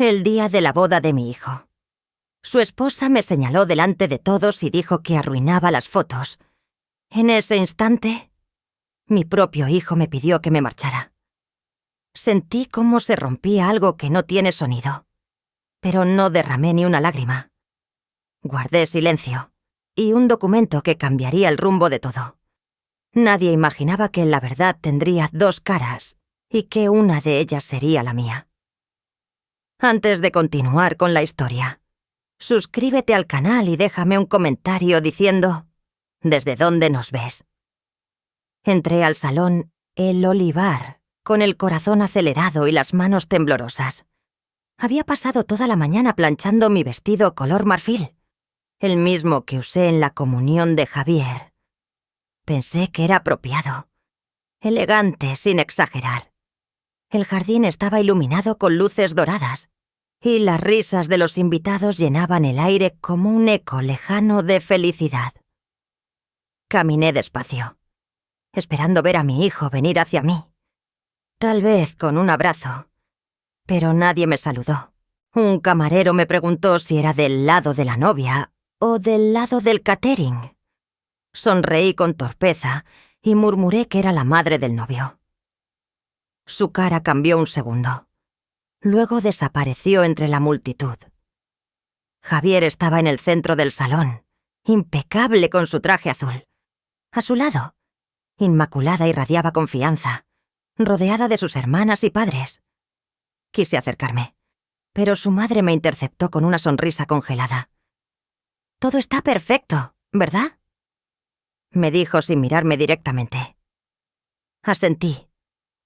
El día de la boda de mi hijo. Su esposa me señaló delante de todos y dijo que arruinaba las fotos. En ese instante, mi propio hijo me pidió que me marchara. Sentí cómo se rompía algo que no tiene sonido, pero no derramé ni una lágrima. Guardé silencio y un documento que cambiaría el rumbo de todo. Nadie imaginaba que la verdad tendría dos caras y que una de ellas sería la mía. Antes de continuar con la historia, suscríbete al canal y déjame un comentario diciendo ¿desde dónde nos ves? Entré al salón El Olivar, con el corazón acelerado y las manos temblorosas. Había pasado toda la mañana planchando mi vestido color marfil, el mismo que usé en la comunión de Javier. Pensé que era apropiado, elegante sin exagerar. El jardín estaba iluminado con luces doradas, y las risas de los invitados llenaban el aire como un eco lejano de felicidad. Caminé despacio, esperando ver a mi hijo venir hacia mí, tal vez con un abrazo, pero nadie me saludó. Un camarero me preguntó si era del lado de la novia o del lado del catering. Sonreí con torpeza y murmuré que era la madre del novio. Su cara cambió un segundo. Luego desapareció entre la multitud. Javier estaba en el centro del salón, impecable con su traje azul. A su lado, Inmaculada irradiaba confianza, rodeada de sus hermanas y padres. Quise acercarme, pero su madre me interceptó con una sonrisa congelada. «Todo está perfecto, ¿verdad?», me dijo sin mirarme directamente. Asentí,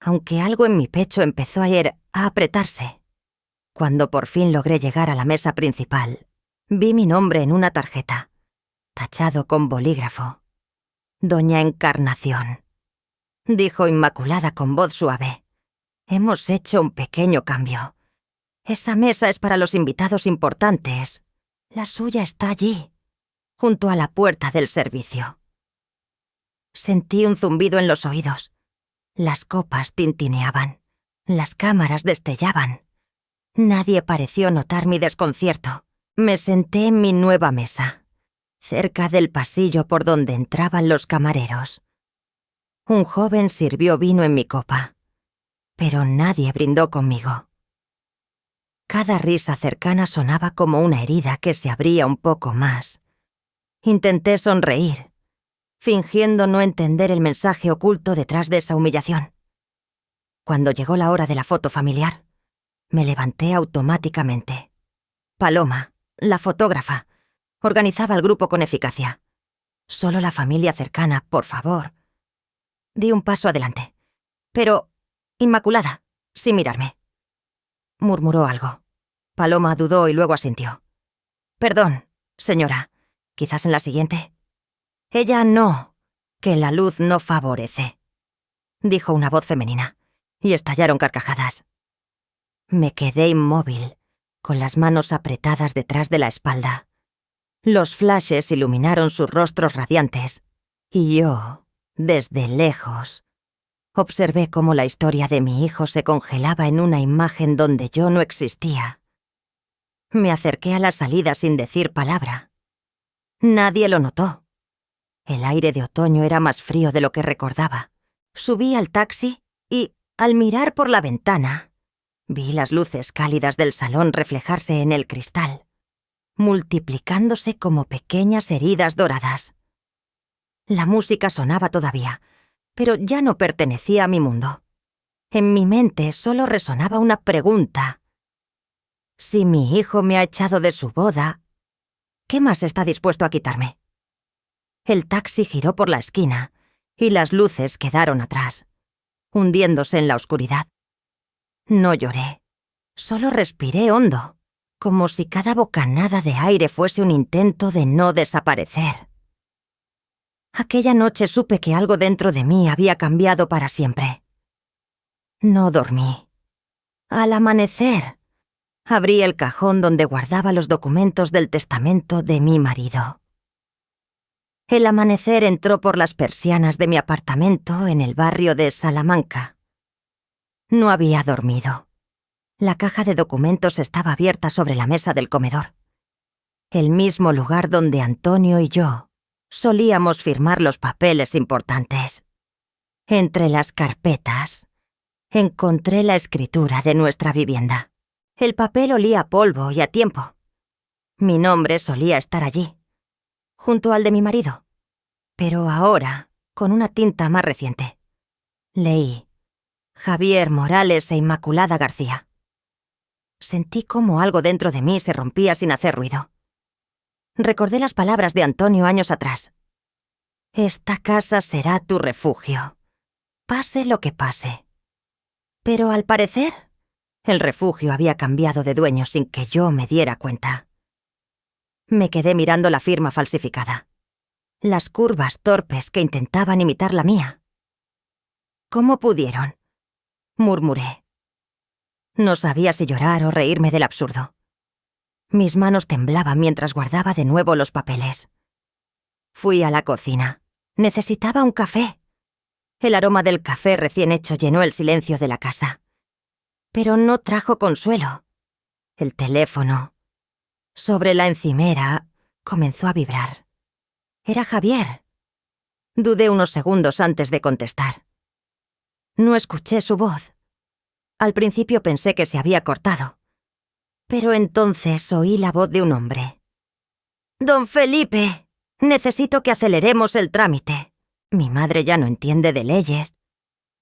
aunque algo en mi pecho empezó a apretarse. Cuando por fin logré llegar a la mesa principal, vi mi nombre en una tarjeta, tachado con bolígrafo. «Doña Encarnación», dijo Inmaculada con voz suave. «Hemos hecho un pequeño cambio. Esa mesa es para los invitados importantes. La suya está allí, junto a la puerta del servicio». Sentí un zumbido en los oídos. Las copas tintineaban. Las cámaras destellaban. Nadie pareció notar mi desconcierto. Me senté en mi nueva mesa, cerca del pasillo por donde entraban los camareros. Un joven sirvió vino en mi copa, pero nadie brindó conmigo. Cada risa cercana sonaba como una herida que se abría un poco más. Intenté sonreír, fingiendo no entender el mensaje oculto detrás de esa humillación. Cuando llegó la hora de la foto familiar, me levanté automáticamente. Paloma, la fotógrafa, organizaba el grupo con eficacia. «Solo la familia cercana, por favor». Di un paso adelante. «Pero, Inmaculada», sin mirarme. Murmuró algo. Paloma dudó y luego asintió. «Perdón, señora, quizás en la siguiente». «Ella no, que la luz no favorece», dijo una voz femenina, y estallaron carcajadas. Me quedé inmóvil, con las manos apretadas detrás de la espalda. Los flashes iluminaron sus rostros radiantes, y yo, desde lejos, observé cómo la historia de mi hijo se congelaba en una imagen donde yo no existía. Me acerqué a la salida sin decir palabra. Nadie lo notó. El aire de otoño era más frío de lo que recordaba. Subí al taxi y, al mirar por la ventana, vi las luces cálidas del salón reflejarse en el cristal, multiplicándose como pequeñas heridas doradas. La música sonaba todavía, pero ya no pertenecía a mi mundo. En mi mente solo resonaba una pregunta. Si mi hijo me ha echado de su boda, ¿qué más está dispuesto a quitarme? El taxi giró por la esquina y las luces quedaron atrás, hundiéndose en la oscuridad. No lloré, solo respiré hondo, como si cada bocanada de aire fuese un intento de no desaparecer. Aquella noche supe que algo dentro de mí había cambiado para siempre. No dormí. Al amanecer, abrí el cajón donde guardaba los documentos del testamento de mi marido. El amanecer entró por las persianas de mi apartamento en el barrio de Salamanca. No había dormido. La caja de documentos estaba abierta sobre la mesa del comedor. El mismo lugar donde Antonio y yo solíamos firmar los papeles importantes. Entre las carpetas encontré la escritura de nuestra vivienda. El papel olía a polvo y a tiempo. Mi nombre solía estar allí, junto al de mi marido, pero ahora con una tinta más reciente. Leí Javier Morales e Inmaculada García. Sentí como algo dentro de mí se rompía sin hacer ruido. Recordé las palabras de Antonio años atrás. Esta casa será tu refugio, pase lo que pase. Pero al parecer, el refugio había cambiado de dueño sin que yo me diera cuenta. Me quedé mirando la firma falsificada, las curvas torpes que intentaban imitar la mía. ¿Cómo pudieron?, murmuré. No sabía si llorar o reírme del absurdo. Mis manos temblaban mientras guardaba de nuevo los papeles. Fui a la cocina. Necesitaba un café. El aroma del café recién hecho llenó el silencio de la casa. Pero no trajo consuelo. El teléfono, sobre la encimera, comenzó a vibrar. Era Javier. Dudé unos segundos antes de contestar. No escuché su voz. Al principio pensé que se había cortado. Pero entonces oí la voz de un hombre. «Don Felipe, necesito que aceleremos el trámite. Mi madre ya no entiende de leyes.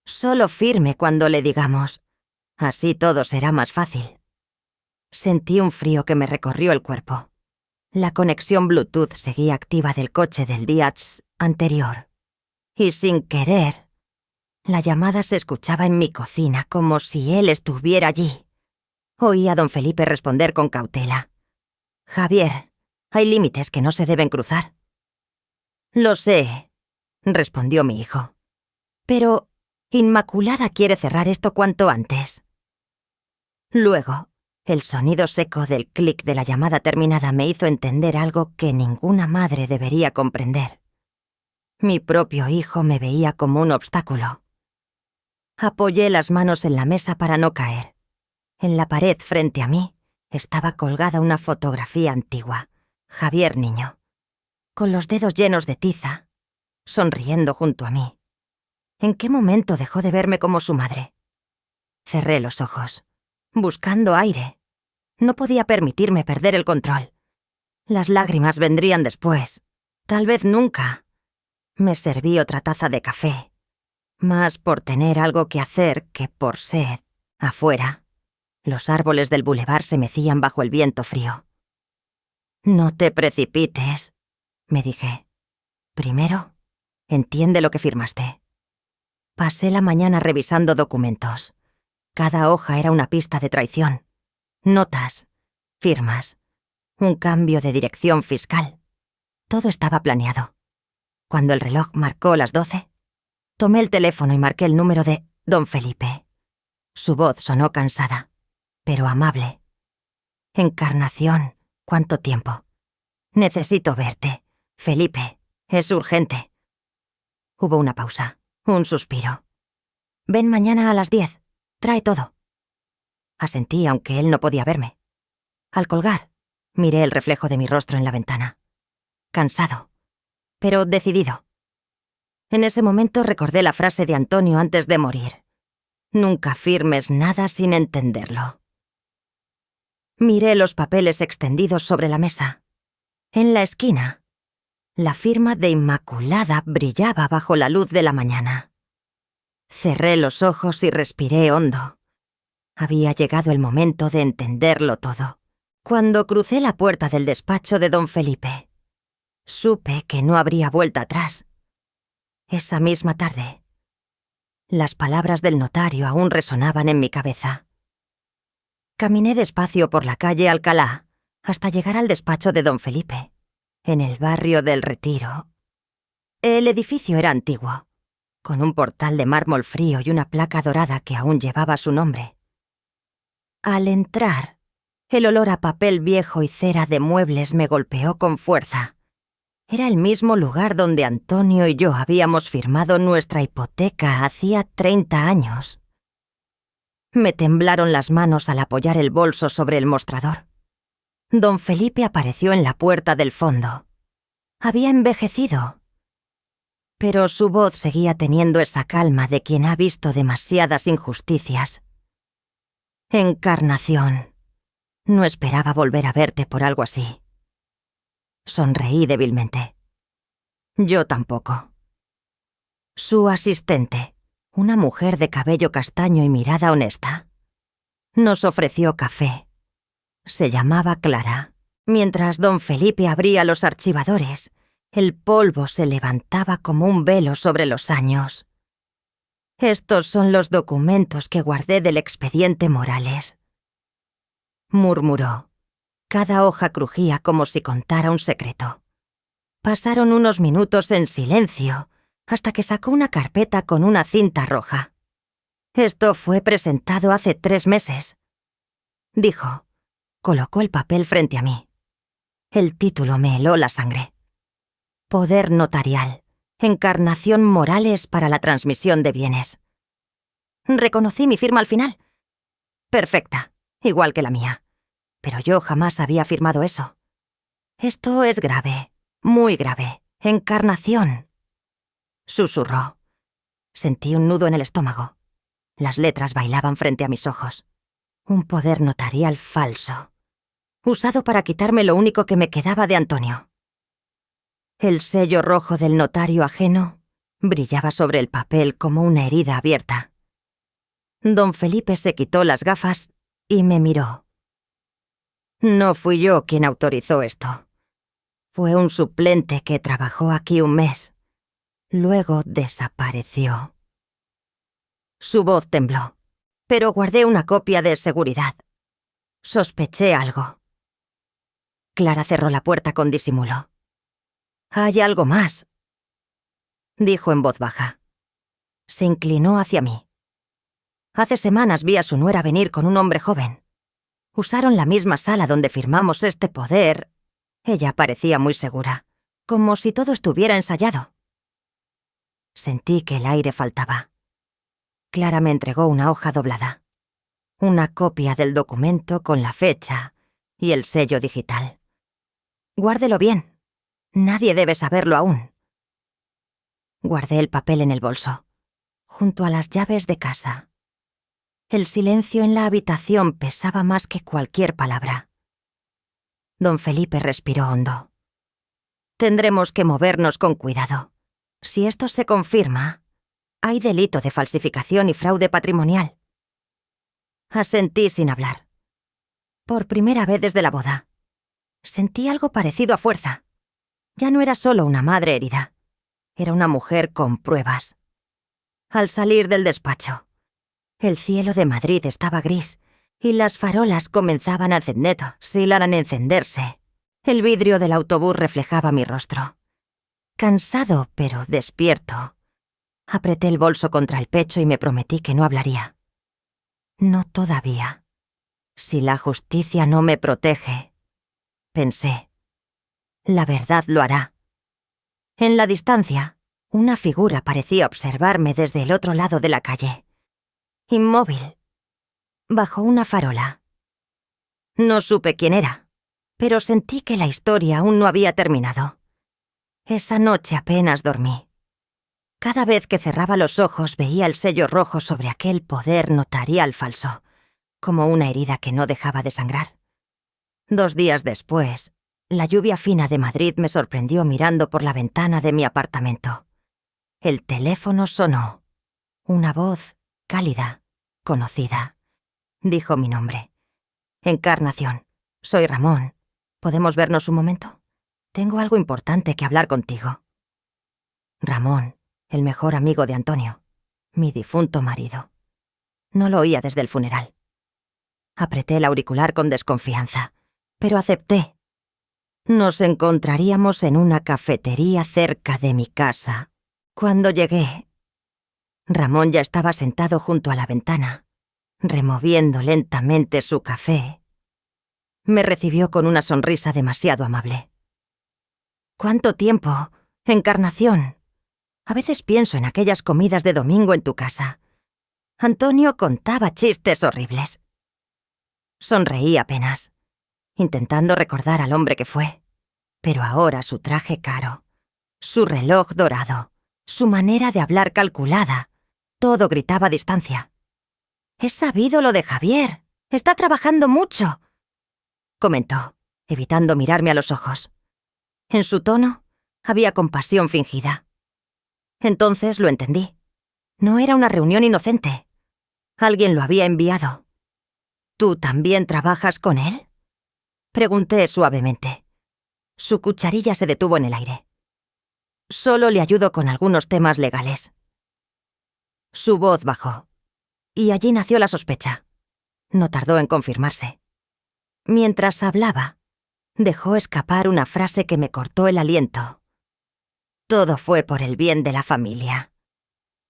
Solo firme cuando le digamos. Así todo será más fácil». Sentí un frío que me recorrió el cuerpo. La conexión Bluetooth seguía activa del coche del día anterior. Y sin querer, la llamada se escuchaba en mi cocina como si él estuviera allí. Oí a don Felipe responder con cautela. «Javier, hay límites que no se deben cruzar». «Lo sé», respondió mi hijo. «Pero Inmaculada quiere cerrar esto cuanto antes». Luego, el sonido seco del clic de la llamada terminada me hizo entender algo que ninguna madre debería comprender. Mi propio hijo me veía como un obstáculo. Apoyé las manos en la mesa para no caer. En la pared frente a mí estaba colgada una fotografía antigua, Javier niño, con los dedos llenos de tiza, sonriendo junto a mí. ¿En qué momento dejó de verme como su madre? Cerré los ojos, buscando aire. No podía permitirme perder el control. Las lágrimas vendrían después, tal vez nunca. Me serví otra taza de café, más por tener algo que hacer que por sed, afuera. Los árboles del bulevar se mecían bajo el viento frío. «No te precipites», me dije. «Primero, entiende lo que firmaste». Pasé la mañana revisando documentos. Cada hoja era una pista de traición. Notas, firmas, un cambio de dirección fiscal. Todo estaba planeado. Cuando el reloj marcó las 12, tomé el teléfono y marqué el número de don Felipe. Su voz sonó cansada, pero amable. «Encarnación, ¿cuánto tiempo? Necesito verte. Felipe, es urgente». Hubo una pausa, un suspiro. «Ven mañana a las 10. Trae todo». Asentí, aunque él no podía verme. Al colgar, miré el reflejo de mi rostro en la ventana. Cansado, pero decidido. En ese momento recordé la frase de Antonio antes de morir. «Nunca firmes nada sin entenderlo». Miré los papeles extendidos sobre la mesa. En la esquina, la firma de Inmaculada brillaba bajo la luz de la mañana. Cerré los ojos y respiré hondo. Había llegado el momento de entenderlo todo. Cuando crucé la puerta del despacho de don Felipe, supe que no habría vuelta atrás. Esa misma tarde, las palabras del notario aún resonaban en mi cabeza. Caminé despacio por la calle Alcalá hasta llegar al despacho de don Felipe, en el barrio del Retiro. El edificio era antiguo, con un portal de mármol frío y una placa dorada que aún llevaba su nombre. Al entrar, el olor a papel viejo y cera de muebles me golpeó con fuerza. Era el mismo lugar donde Antonio y yo habíamos firmado nuestra hipoteca hacía 30 años. Me temblaron las manos al apoyar el bolso sobre el mostrador. Don Felipe apareció en la puerta del fondo. Había envejecido, pero su voz seguía teniendo esa calma de quien ha visto demasiadas injusticias. Encarnación, no esperaba volver a verte por algo así. Sonreí débilmente. Yo tampoco. Su asistente, una mujer de cabello castaño y mirada honesta, nos ofreció café. Se llamaba Clara. Mientras don Felipe abría los archivadores, el polvo se levantaba como un velo sobre los años. Estos son los documentos que guardé del expediente Morales, murmuró. Cada hoja crujía como si contara un secreto. Pasaron unos minutos en silencio, hasta que sacó una carpeta con una cinta roja. Esto fue presentado hace 3 meses, dijo. Colocó el papel frente a mí. El título me heló la sangre. Poder notarial. Encarnación Morales para la transmisión de bienes. Reconocí mi firma al final. Perfecta, igual que la mía. Pero yo jamás había firmado eso. Esto es grave, muy grave. Encarnación. Susurró. Sentí un nudo en el estómago. Las letras bailaban frente a mis ojos. Un poder notarial falso, usado para quitarme lo único que me quedaba de Antonio. El sello rojo del notario ajeno brillaba sobre el papel como una herida abierta. Don Felipe se quitó las gafas y me miró. No fui yo quien autorizó esto. Fue un suplente que trabajó aquí 1 mes. Luego desapareció. Su voz tembló, pero guardé una copia de seguridad. Sospeché algo. Clara cerró la puerta con disimulo. «Hay algo más», dijo en voz baja. Se inclinó hacia mí. Hace semanas vi a su nuera venir con un hombre joven. Usaron la misma sala donde firmamos este poder. Ella parecía muy segura, como si todo estuviera ensayado. Sentí que el aire faltaba. Clara me entregó una hoja doblada. Una copia del documento con la fecha y el sello digital. Guárdelo bien. Nadie debe saberlo aún. Guardé el papel en el bolso, junto a las llaves de casa. El silencio en la habitación pesaba más que cualquier palabra. Don Felipe respiró hondo. Tendremos que movernos con cuidado. Si esto se confirma, hay delito de falsificación y fraude patrimonial. Asentí sin hablar. Por primera vez desde la boda. Sentí algo parecido a fuerza. Ya no era solo una madre herida. Era una mujer con pruebas. Al salir del despacho, el cielo de Madrid estaba gris y las farolas comenzaban a encenderse. El vidrio del autobús reflejaba mi rostro. Cansado, pero despierto. Apreté el bolso contra el pecho y me prometí que no hablaría. No todavía. Si la justicia no me protege, pensé, la verdad lo hará. En la distancia, una figura parecía observarme desde el otro lado de la calle. Inmóvil, bajo una farola. No supe quién era, pero sentí que la historia aún no había terminado. Esa noche apenas dormí. Cada vez que cerraba los ojos veía el sello rojo sobre aquel poder notarial falso, como una herida que no dejaba de sangrar. 2 días después, la lluvia fina de Madrid me sorprendió mirando por la ventana de mi apartamento. El teléfono sonó. Una voz cálida, conocida, dijo mi nombre. Encarnación, soy Ramón. ¿Podemos vernos un momento? Tengo algo importante que hablar contigo. Ramón, el mejor amigo de Antonio, mi difunto marido. No lo oía desde el funeral. Apreté el auricular con desconfianza, pero acepté. Nos encontraríamos en una cafetería cerca de mi casa. Cuando llegué, Ramón ya estaba sentado junto a la ventana, removiendo lentamente su café. Me recibió con una sonrisa demasiado amable. ¿Cuánto tiempo, Encarnación? A veces pienso en aquellas comidas de domingo en tu casa. Antonio contaba chistes horribles. Sonreí apenas, intentando recordar al hombre que fue. Pero ahora su traje caro, su reloj dorado, su manera de hablar calculada, todo gritaba distancia. «He sabido lo de Javier. Está trabajando mucho», comentó, evitando mirarme a los ojos. En su tono había compasión fingida. Entonces lo entendí. No era una reunión inocente. Alguien lo había enviado. «¿Tú también trabajas con él?», pregunté suavemente. Su cucharilla se detuvo en el aire. «Solo le ayudo con algunos temas legales». Su voz bajó, y allí nació la sospecha. No tardó en confirmarse. Mientras hablaba, dejó escapar una frase que me cortó el aliento. «Todo fue por el bien de la familia.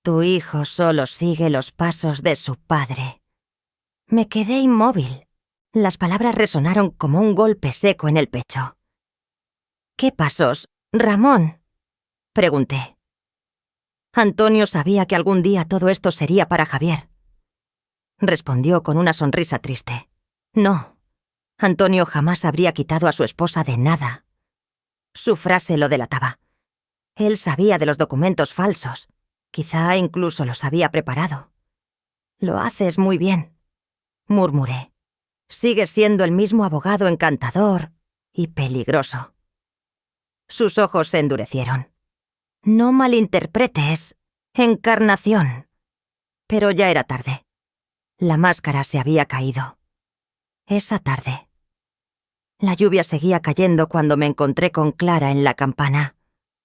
Tu hijo solo sigue los pasos de su padre». Me quedé inmóvil. Las palabras resonaron como un golpe seco en el pecho. «¿Qué pasos, Ramón?», pregunté. Antonio sabía que algún día todo esto sería para Javier. Respondió con una sonrisa triste. No, Antonio jamás habría quitado a su esposa de nada. Su frase lo delataba. Él sabía de los documentos falsos. Quizá incluso los había preparado. «Lo haces muy bien», murmuré. «Sigues siendo el mismo abogado encantador y peligroso». Sus ojos se endurecieron. «No malinterpretes, Encarnación». Pero ya era tarde. La máscara se había caído. Esa tarde. La lluvia seguía cayendo cuando me encontré con Clara en La Campana,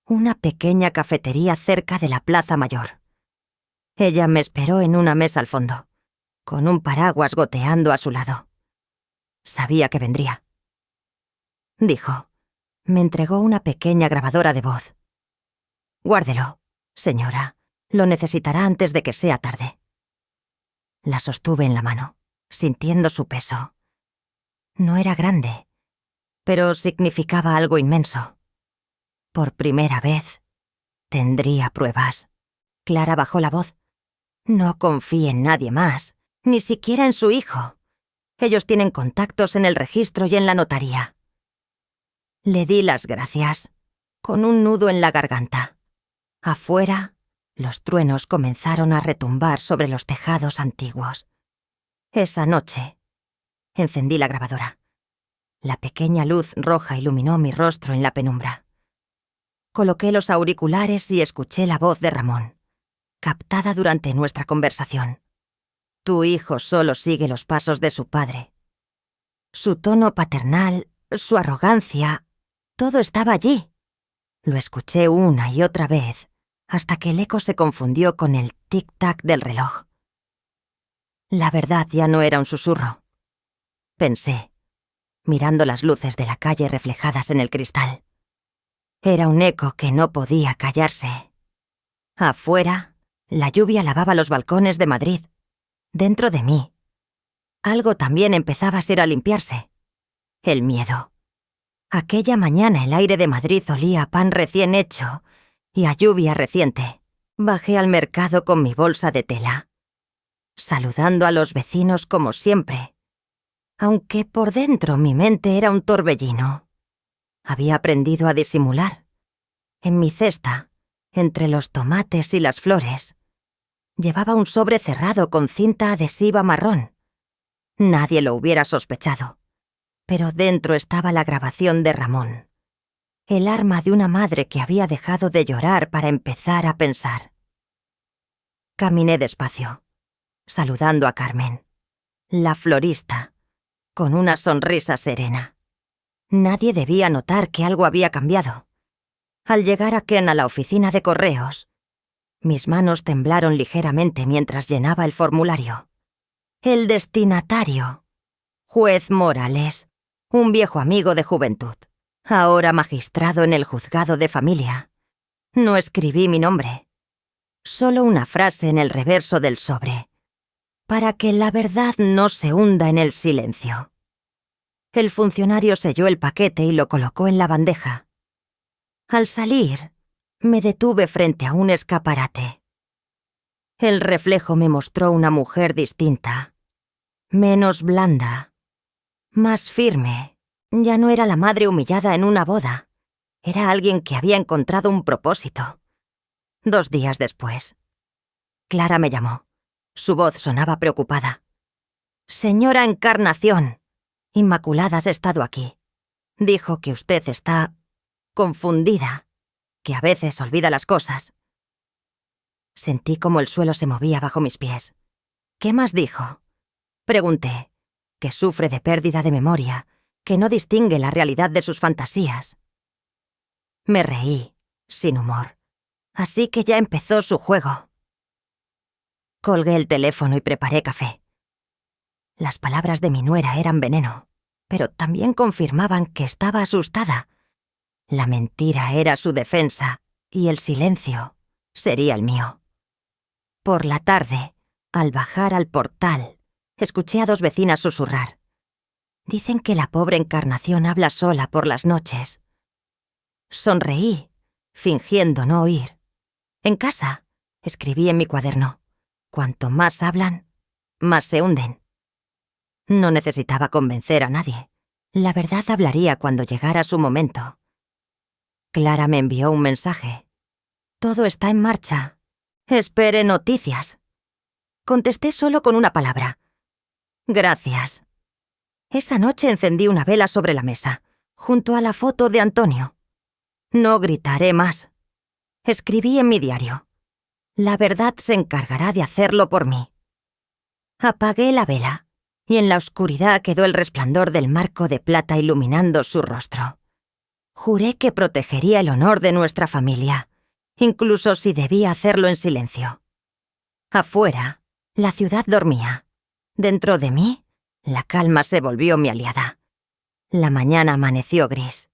una pequeña cafetería cerca de la Plaza Mayor. Ella me esperó en una mesa al fondo, con un paraguas goteando a su lado. Sabía que vendría. Dijo. Me entregó una pequeña grabadora de voz. «Guárdelo, señora. Lo necesitará antes de que sea tarde». La sostuve en la mano, sintiendo su peso. No era grande, pero significaba algo inmenso. Por primera vez, tendría pruebas. Clara bajó la voz. «No confíe en nadie más, ni siquiera en su hijo. Ellos tienen contactos en el registro y en la notaría». Le di las gracias, con un nudo en la garganta. Afuera, los truenos comenzaron a retumbar sobre los tejados antiguos. Esa noche, encendí la grabadora. La pequeña luz roja iluminó mi rostro en la penumbra. Coloqué los auriculares y escuché la voz de Ramón, captada durante nuestra conversación. «Tu hijo solo sigue los pasos de su padre». Su tono paternal, su arrogancia, todo estaba allí. Lo escuché una y otra vez, hasta que el eco se confundió con el tic-tac del reloj. La verdad ya no era un susurro. Pensé, mirando las luces de la calle reflejadas en el cristal. Era un eco que no podía callarse. Afuera, la lluvia lavaba los balcones de Madrid. Dentro de mí, algo también empezaba a ser a limpiarse. El miedo. Aquella mañana el aire de Madrid olía a pan recién hecho y a lluvia reciente. Bajé al mercado con mi bolsa de tela, saludando a los vecinos como siempre, aunque por dentro mi mente era un torbellino. Había aprendido a disimular. En mi cesta, entre los tomates y las flores, llevaba un sobre cerrado con cinta adhesiva marrón. Nadie lo hubiera sospechado. Pero dentro estaba la grabación de Ramón, el arma de una madre que había dejado de llorar para empezar a pensar. Caminé despacio, saludando a Carmen, la florista, con una sonrisa serena. Nadie debía notar que algo había cambiado. Al llegar a Ken a la oficina de correos, mis manos temblaron ligeramente mientras llenaba el formulario. El destinatario, juez Morales, un viejo amigo de juventud, ahora magistrado en el juzgado de familia. No escribí mi nombre, solo una frase en el reverso del sobre, para que la verdad no se hunda en el silencio. El funcionario selló el paquete y lo colocó en la bandeja. Al salir, me detuve frente a un escaparate. El reflejo me mostró una mujer distinta, menos blanda, más firme. Ya no era la madre humillada en una boda. Era alguien que había encontrado un propósito. 2 días después, Clara me llamó. Su voz sonaba preocupada. «Señora Encarnación, Inmaculada has estado aquí. Dijo que usted está confundida, que a veces olvida las cosas». Sentí como el suelo se movía bajo mis pies. «¿Qué más dijo?». Pregunté. «Que sufre de pérdida de memoria, que no distingue la realidad de sus fantasías». Me reí, sin humor. Así que ya empezó su juego. Colgué el teléfono y preparé café. Las palabras de mi nuera eran veneno, pero también confirmaban que estaba asustada. La mentira era su defensa y el silencio sería el mío. Por la tarde, al bajar al portal, escuché a 2 vecinas susurrar. Dicen que la pobre Encarnación habla sola por las noches. Sonreí, fingiendo no oír. En casa, escribí en mi cuaderno. Cuanto más hablan, más se hunden. No necesitaba convencer a nadie. La verdad hablaría cuando llegara su momento. Clara me envió un mensaje. «Todo está en marcha. Espere noticias». Contesté solo con una palabra. «Gracias». Esa noche encendí una vela sobre la mesa, junto a la foto de Antonio. «No gritaré más». Escribí en mi diario. «La verdad se encargará de hacerlo por mí». Apagué la vela, y en la oscuridad quedó el resplandor del marco de plata iluminando su rostro. Juré que protegería el honor de nuestra familia, incluso si debía hacerlo en silencio. Afuera, la ciudad dormía. Dentro de mí, la calma se volvió mi aliada. La mañana amaneció gris,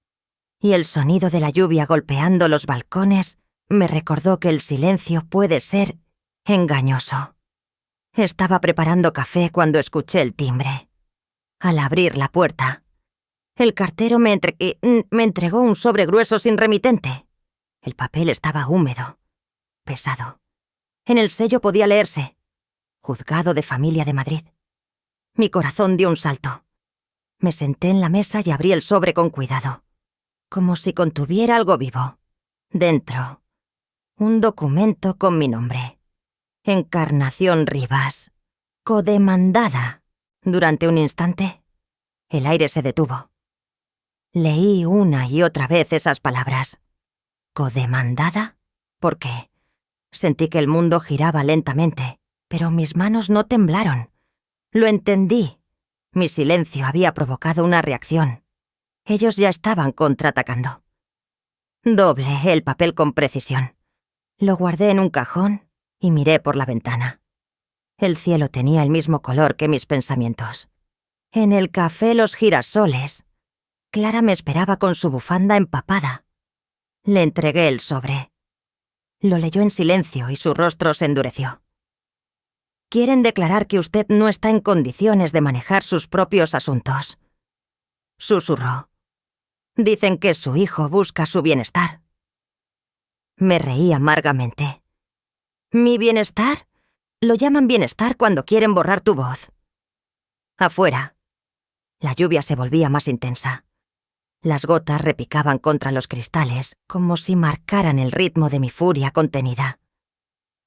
y el sonido de la lluvia golpeando los balcones me recordó que el silencio puede ser engañoso. Estaba preparando café cuando escuché el timbre. Al abrir la puerta, el cartero me entregó un sobre grueso sin remitente. El papel estaba húmedo, pesado. En el sello podía leerse: Juzgado de Familia de Madrid. Mi corazón dio un salto. Me senté en la mesa y abrí el sobre con cuidado, como si contuviera algo vivo. Dentro, un documento con mi nombre. Encarnación Rivas, codemandada. Durante un instante, el aire se detuvo. Leí una y otra vez esas palabras. ¿Codemandada? ¿Por qué? Sentí que el mundo giraba lentamente, pero mis manos no temblaron. Lo entendí. Mi silencio había provocado una reacción. Ellos ya estaban contraatacando. Doblé el papel con precisión. Lo guardé en un cajón y miré por la ventana. El cielo tenía el mismo color que mis pensamientos. En el café Los Girasoles, Clara me esperaba con su bufanda empapada. Le entregué el sobre. Lo leyó en silencio y su rostro se endureció. «Quieren declarar que usted no está en condiciones de manejar sus propios asuntos», susurró. «Dicen que su hijo busca su bienestar». Me reí amargamente. ¿Mi bienestar? Lo llaman bienestar cuando quieren borrar tu voz. Afuera, la lluvia se volvía más intensa. Las gotas repicaban contra los cristales, como si marcaran el ritmo de mi furia contenida.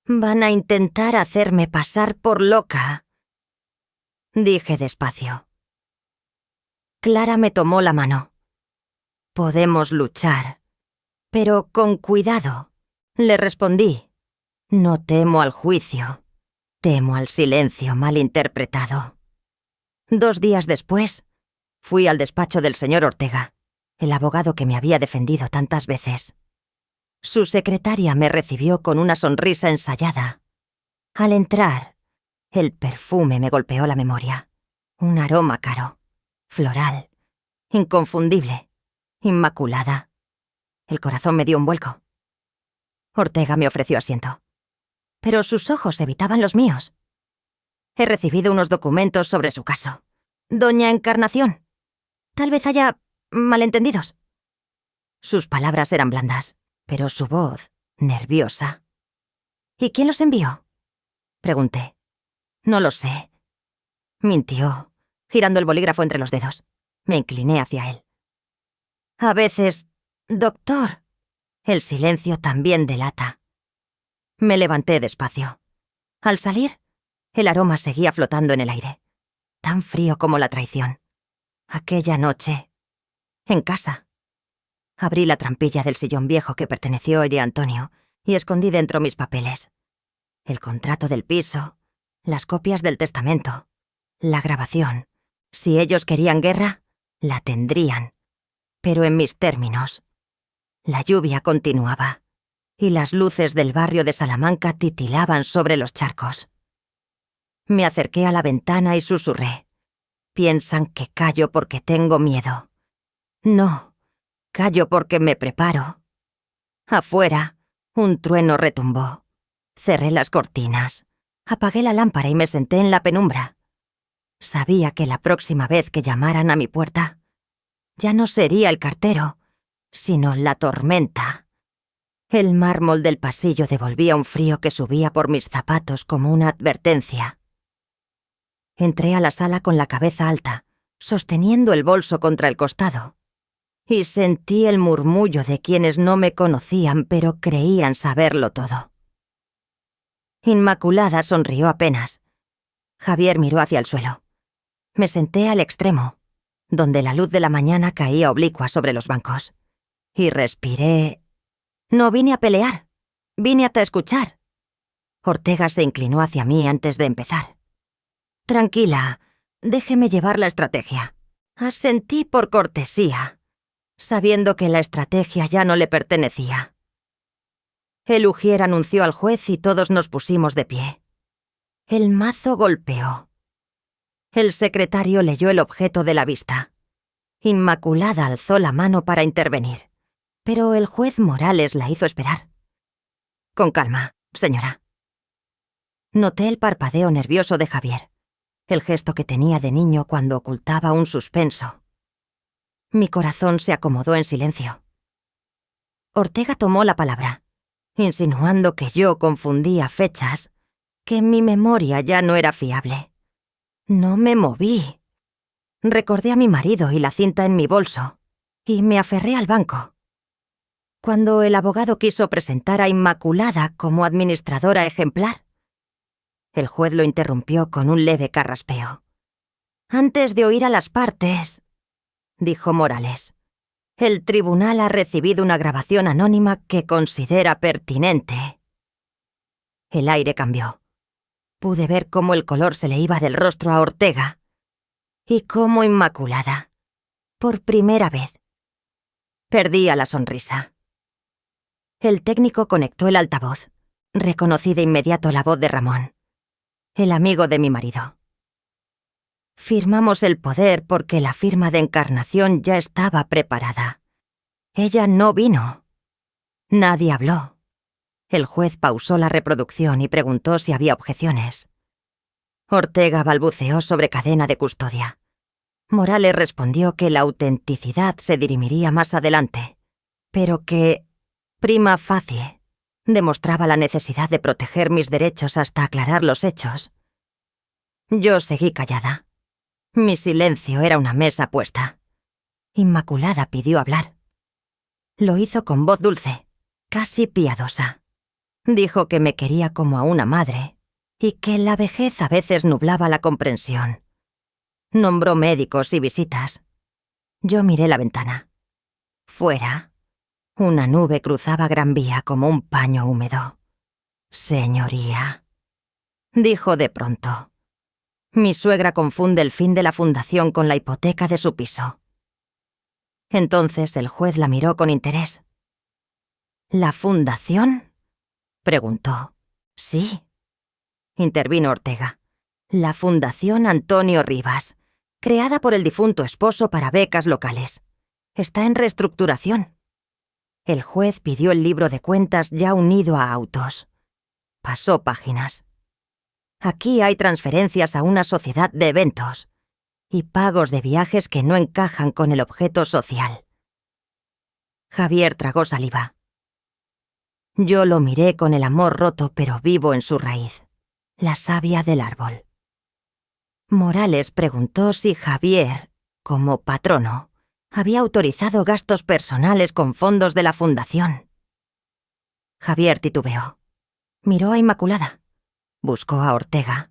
«Van a intentar hacerme pasar por loca», dije despacio. Clara me tomó la mano. «Podemos luchar, pero con cuidado», le respondí. «No temo al juicio, temo al silencio malinterpretado». 2 días después, fui al despacho del señor Ortega, el abogado que me había defendido tantas veces. Su secretaria me recibió con una sonrisa ensayada. Al entrar, el perfume me golpeó la memoria. Un aroma caro, floral, inconfundible, inmaculada. El corazón me dio un vuelco. Ortega me ofreció asiento, pero sus ojos evitaban los míos. «He recibido unos documentos sobre su caso. Doña Encarnación. Tal vez haya malentendidos». Sus palabras eran blandas, pero su voz nerviosa. «¿Y quién los envió?». Pregunté. No lo sé. Mintió, girando el bolígrafo entre los dedos. Me incliné hacia él. A veces, doctor. El silencio también delata. Me levanté despacio. Al salir, el aroma seguía flotando en el aire, tan frío como la traición. Aquella noche, en casa. Abrí la trampilla del sillón viejo que perteneció a ella Antonio y escondí dentro mis papeles. El contrato del piso, las copias del testamento, la grabación. Si ellos querían guerra, la tendrían. Pero en mis términos. La lluvia continuaba, y las luces del barrio de Salamanca titilaban sobre los charcos. Me acerqué a la ventana y susurré. Piensan que callo porque tengo miedo. No, callo porque me preparo. Afuera, un trueno retumbó. Cerré las cortinas, apagué la lámpara y me senté en la penumbra. Sabía que la próxima vez que llamaran a mi puerta, ya no sería el cartero, sino la tormenta. El mármol del pasillo devolvía un frío que subía por mis zapatos como una advertencia. Entré a la sala con la cabeza alta, sosteniendo el bolso contra el costado, y sentí el murmullo de quienes no me conocían pero creían saberlo todo. Inmaculada sonrió apenas. Javier miró hacia el suelo. Me senté al extremo, donde la luz de la mañana caía oblicua sobre los bancos, y respiré. No vine a pelear, vine hasta escuchar. Ortega se inclinó hacia mí antes de empezar. Tranquila, déjeme llevar la estrategia. Asentí por cortesía, sabiendo que la estrategia ya no le pertenecía. El ujier anunció al juez y todos nos pusimos de pie. El mazo golpeó. El secretario leyó el objeto de la vista. Inmaculada alzó la mano para intervenir, pero el juez Morales la hizo esperar. Con calma, señora. Noté el parpadeo nervioso de Javier, el gesto que tenía de niño cuando ocultaba un suspenso. Mi corazón se acomodó en silencio. Ortega tomó la palabra, insinuando que yo confundía fechas, que mi memoria ya no era fiable. No me moví. Recordé a mi marido y la cinta en mi bolso, y me aferré al banco. Cuando el abogado quiso presentar a Inmaculada como administradora ejemplar, el juez lo interrumpió con un leve carraspeo. Antes de oír a las partes, dijo Morales, el tribunal ha recibido una grabación anónima que considera pertinente. El aire cambió. Pude ver cómo el color se le iba del rostro a Ortega. Y cómo Inmaculada, por primera vez, perdía la sonrisa. El técnico conectó el altavoz. Reconocí de inmediato la voz de Ramón, el amigo de mi marido. Firmamos el poder porque la firma de Encarnación ya estaba preparada. Ella no vino. Nadie habló. El juez pausó la reproducción y preguntó si había objeciones. Ortega balbuceó sobre cadena de custodia. Morales respondió que la autenticidad se dirimiría más adelante, pero que, prima facie, demostraba la necesidad de proteger mis derechos hasta aclarar los hechos. Yo seguí callada. Mi silencio era una mesa puesta. Inmaculada pidió hablar. Lo hizo con voz dulce, casi piadosa. Dijo que me quería como a una madre y que la vejez a veces nublaba la comprensión. Nombró médicos y visitas. Yo miré la ventana. Fuera, una nube cruzaba Gran Vía como un paño húmedo. Señoría, dijo de pronto. Mi suegra confunde el fin de la fundación con la hipoteca de su piso. Entonces el juez la miró con interés. ¿La fundación?, preguntó. Sí, intervino Ortega. La Fundación Antonio Rivas, creada por el difunto esposo para becas locales. Está en reestructuración. El juez pidió el libro de cuentas ya unido a autos. Pasó páginas. Aquí hay transferencias a una sociedad de eventos y pagos de viajes que no encajan con el objeto social. Javier tragó saliva. Yo lo miré con el amor roto pero vivo en su raíz. la savia del árbol. Morales preguntó si Javier, como patrono, había autorizado gastos personales con fondos de la fundación. Javier titubeó. Miró a Inmaculada. Buscó a Ortega.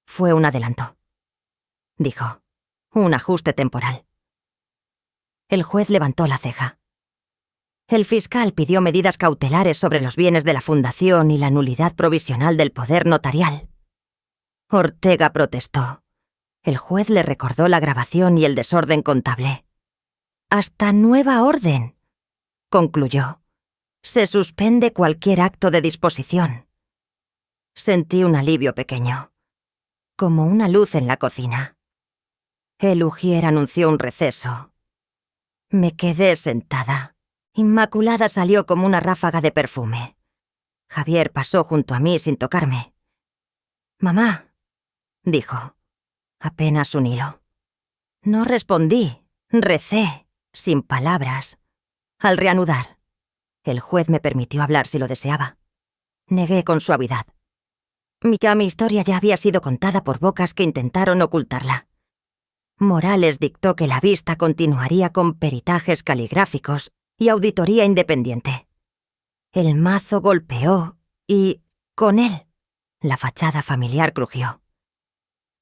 Fue un adelanto. Dijo, un ajuste temporal. El juez levantó la ceja. El fiscal pidió medidas cautelares sobre los bienes de la fundación y la nulidad provisional del poder notarial. Ortega protestó. El juez le recordó la grabación y el desorden contable. Hasta nueva orden, concluyó. Se suspende cualquier acto de disposición. Sentí un alivio pequeño, como una luz en la cocina. El ujier anunció un receso. Me quedé sentada. Inmaculada salió como una ráfaga de perfume. Javier pasó junto a mí sin tocarme. «Mamá», dijo, apenas un hilo. No respondí, recé, sin palabras. Al reanudar, el juez me permitió hablar si lo deseaba. Negué con suavidad. Mi historia ya había sido contada por bocas que intentaron ocultarla. Morales dictó que la vista continuaría con peritajes caligráficos y auditoría independiente. El mazo golpeó y, con él, la fachada familiar crujió.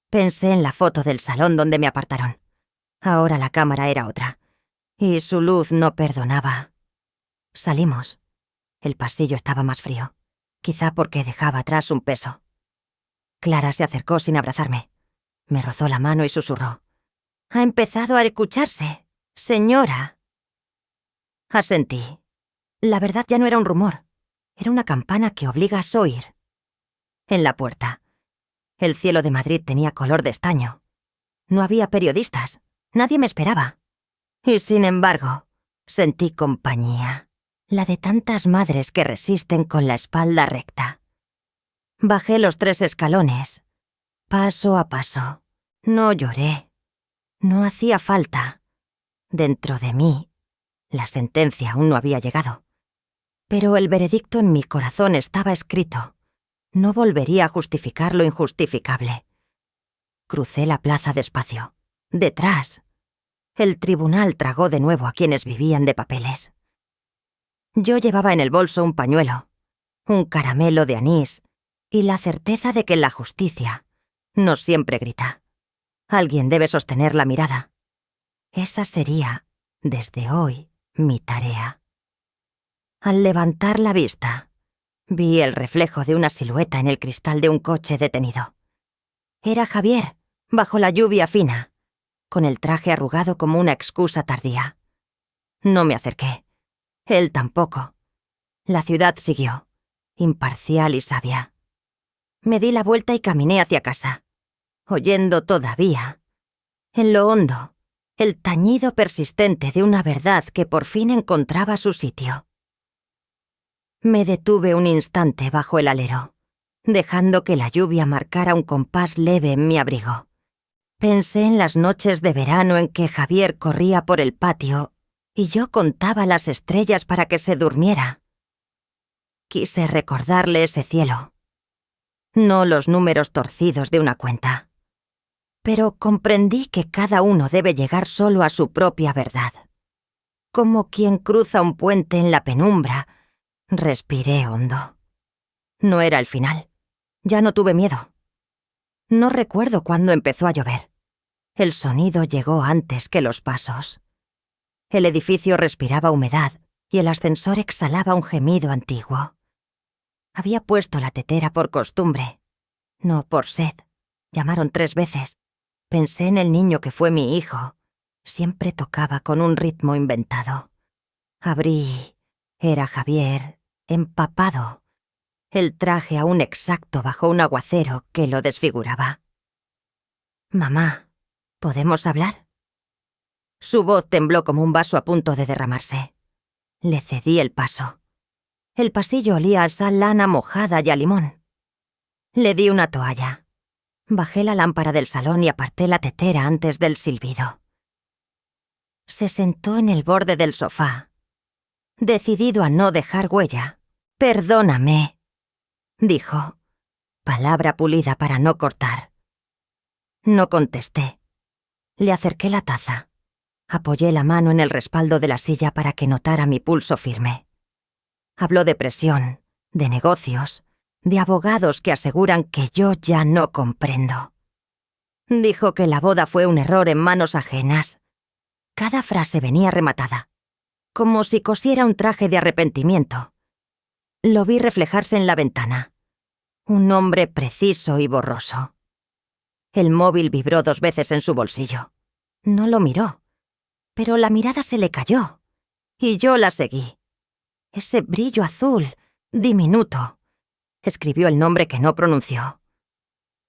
Pensé en la foto del salón donde me apartaron. Ahora la cámara era otra, y su luz no perdonaba. Salimos. El pasillo estaba más frío, quizá porque dejaba atrás un peso. Clara se acercó sin abrazarme. Me rozó la mano y susurró. «Ha empezado a escucharse, señora». Asentí. La verdad ya no era un rumor. Era una campana que obliga a oír. En la puerta. El cielo de Madrid tenía color de estaño. No había periodistas. Nadie me esperaba. Y sin embargo, sentí compañía. La de tantas madres que resisten con la espalda recta. Bajé los 3 escalones. Paso a paso. No lloré. No hacía falta. Dentro de mí, la sentencia aún no había llegado. Pero el veredicto en mi corazón estaba escrito. No volvería a justificar lo injustificable. Crucé la plaza despacio. Detrás. El tribunal tragó de nuevo a quienes vivían de papeles. Yo llevaba en el bolso un pañuelo, un caramelo de anís y la certeza de que la justicia no siempre grita. Alguien debe sostener la mirada. Esa sería, desde hoy, mi tarea. Al levantar la vista, vi el reflejo de una silueta en el cristal de un coche detenido. Era Javier, bajo la lluvia fina, con el traje arrugado como una excusa tardía. No me acerqué. Él tampoco. La ciudad siguió, imparcial y sabia. Me di la vuelta y caminé hacia casa, oyendo todavía, en lo hondo, el tañido persistente de una verdad que por fin encontraba su sitio. Me detuve un instante bajo el alero, dejando que la lluvia marcara un compás leve en mi abrigo. Pensé en las noches de verano en que Javier corría por el patio y yo contaba las estrellas para que se durmiera. Quise recordarle ese cielo, no los números torcidos de una cuenta. Pero comprendí que cada uno debe llegar solo a su propia verdad. Como quien cruza un puente en la penumbra, respiré hondo. No era el final. Ya no tuve miedo. No recuerdo cuándo empezó a llover. El sonido llegó antes que los pasos. El edificio respiraba humedad y el ascensor exhalaba un gemido antiguo. Había puesto la tetera por costumbre, no por sed. Llamaron 3 veces. Pensé en el niño que fue mi hijo. Siempre tocaba con un ritmo inventado. Abrí. Era Javier, empapado. El traje aún exacto bajo un aguacero que lo desfiguraba. «Mamá, ¿podemos hablar?» Su voz tembló como un vaso a punto de derramarse. Le cedí el paso. El pasillo olía a sal lana mojada y a limón. Le di una toalla. Bajé la lámpara del salón y aparté la tetera antes del silbido. Se sentó en el borde del sofá, decidido a no dejar huella. «Perdóname», dijo. palabra pulida para no cortar. No contesté. Le acerqué la taza. Apoyé la mano en el respaldo de la silla para que notara mi pulso firme. Habló de presión, de negocios, de abogados que aseguran que yo ya no comprendo. Dijo que la boda fue un error en manos ajenas. Cada frase venía rematada, como si cosiera un traje de arrepentimiento. Lo vi reflejarse en la ventana. Un hombre preciso y borroso. El móvil vibró 2 veces en su bolsillo. No lo miró, pero la mirada se le cayó, y yo la seguí. Ese brillo azul, diminuto. Escribió el nombre que no pronunció.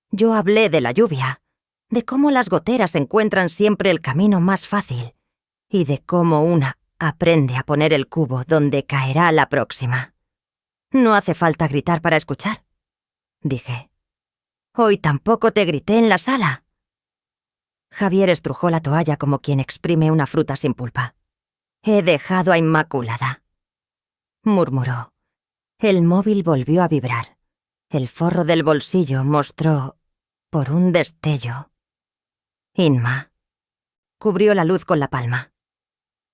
Yo hablé de la lluvia, de cómo las goteras encuentran siempre el camino más fácil, y de cómo una aprende a poner el cubo donde caerá la próxima. No hace falta gritar para escuchar, dije. Hoy tampoco te grité en la sala. Javier estrujó la toalla como quien exprime una fruta sin pulpa. He dejado a Inmaculada, murmuró. El móvil volvió a vibrar. El forro del bolsillo mostró, por un destello. Inma. Cubrió la luz con la palma.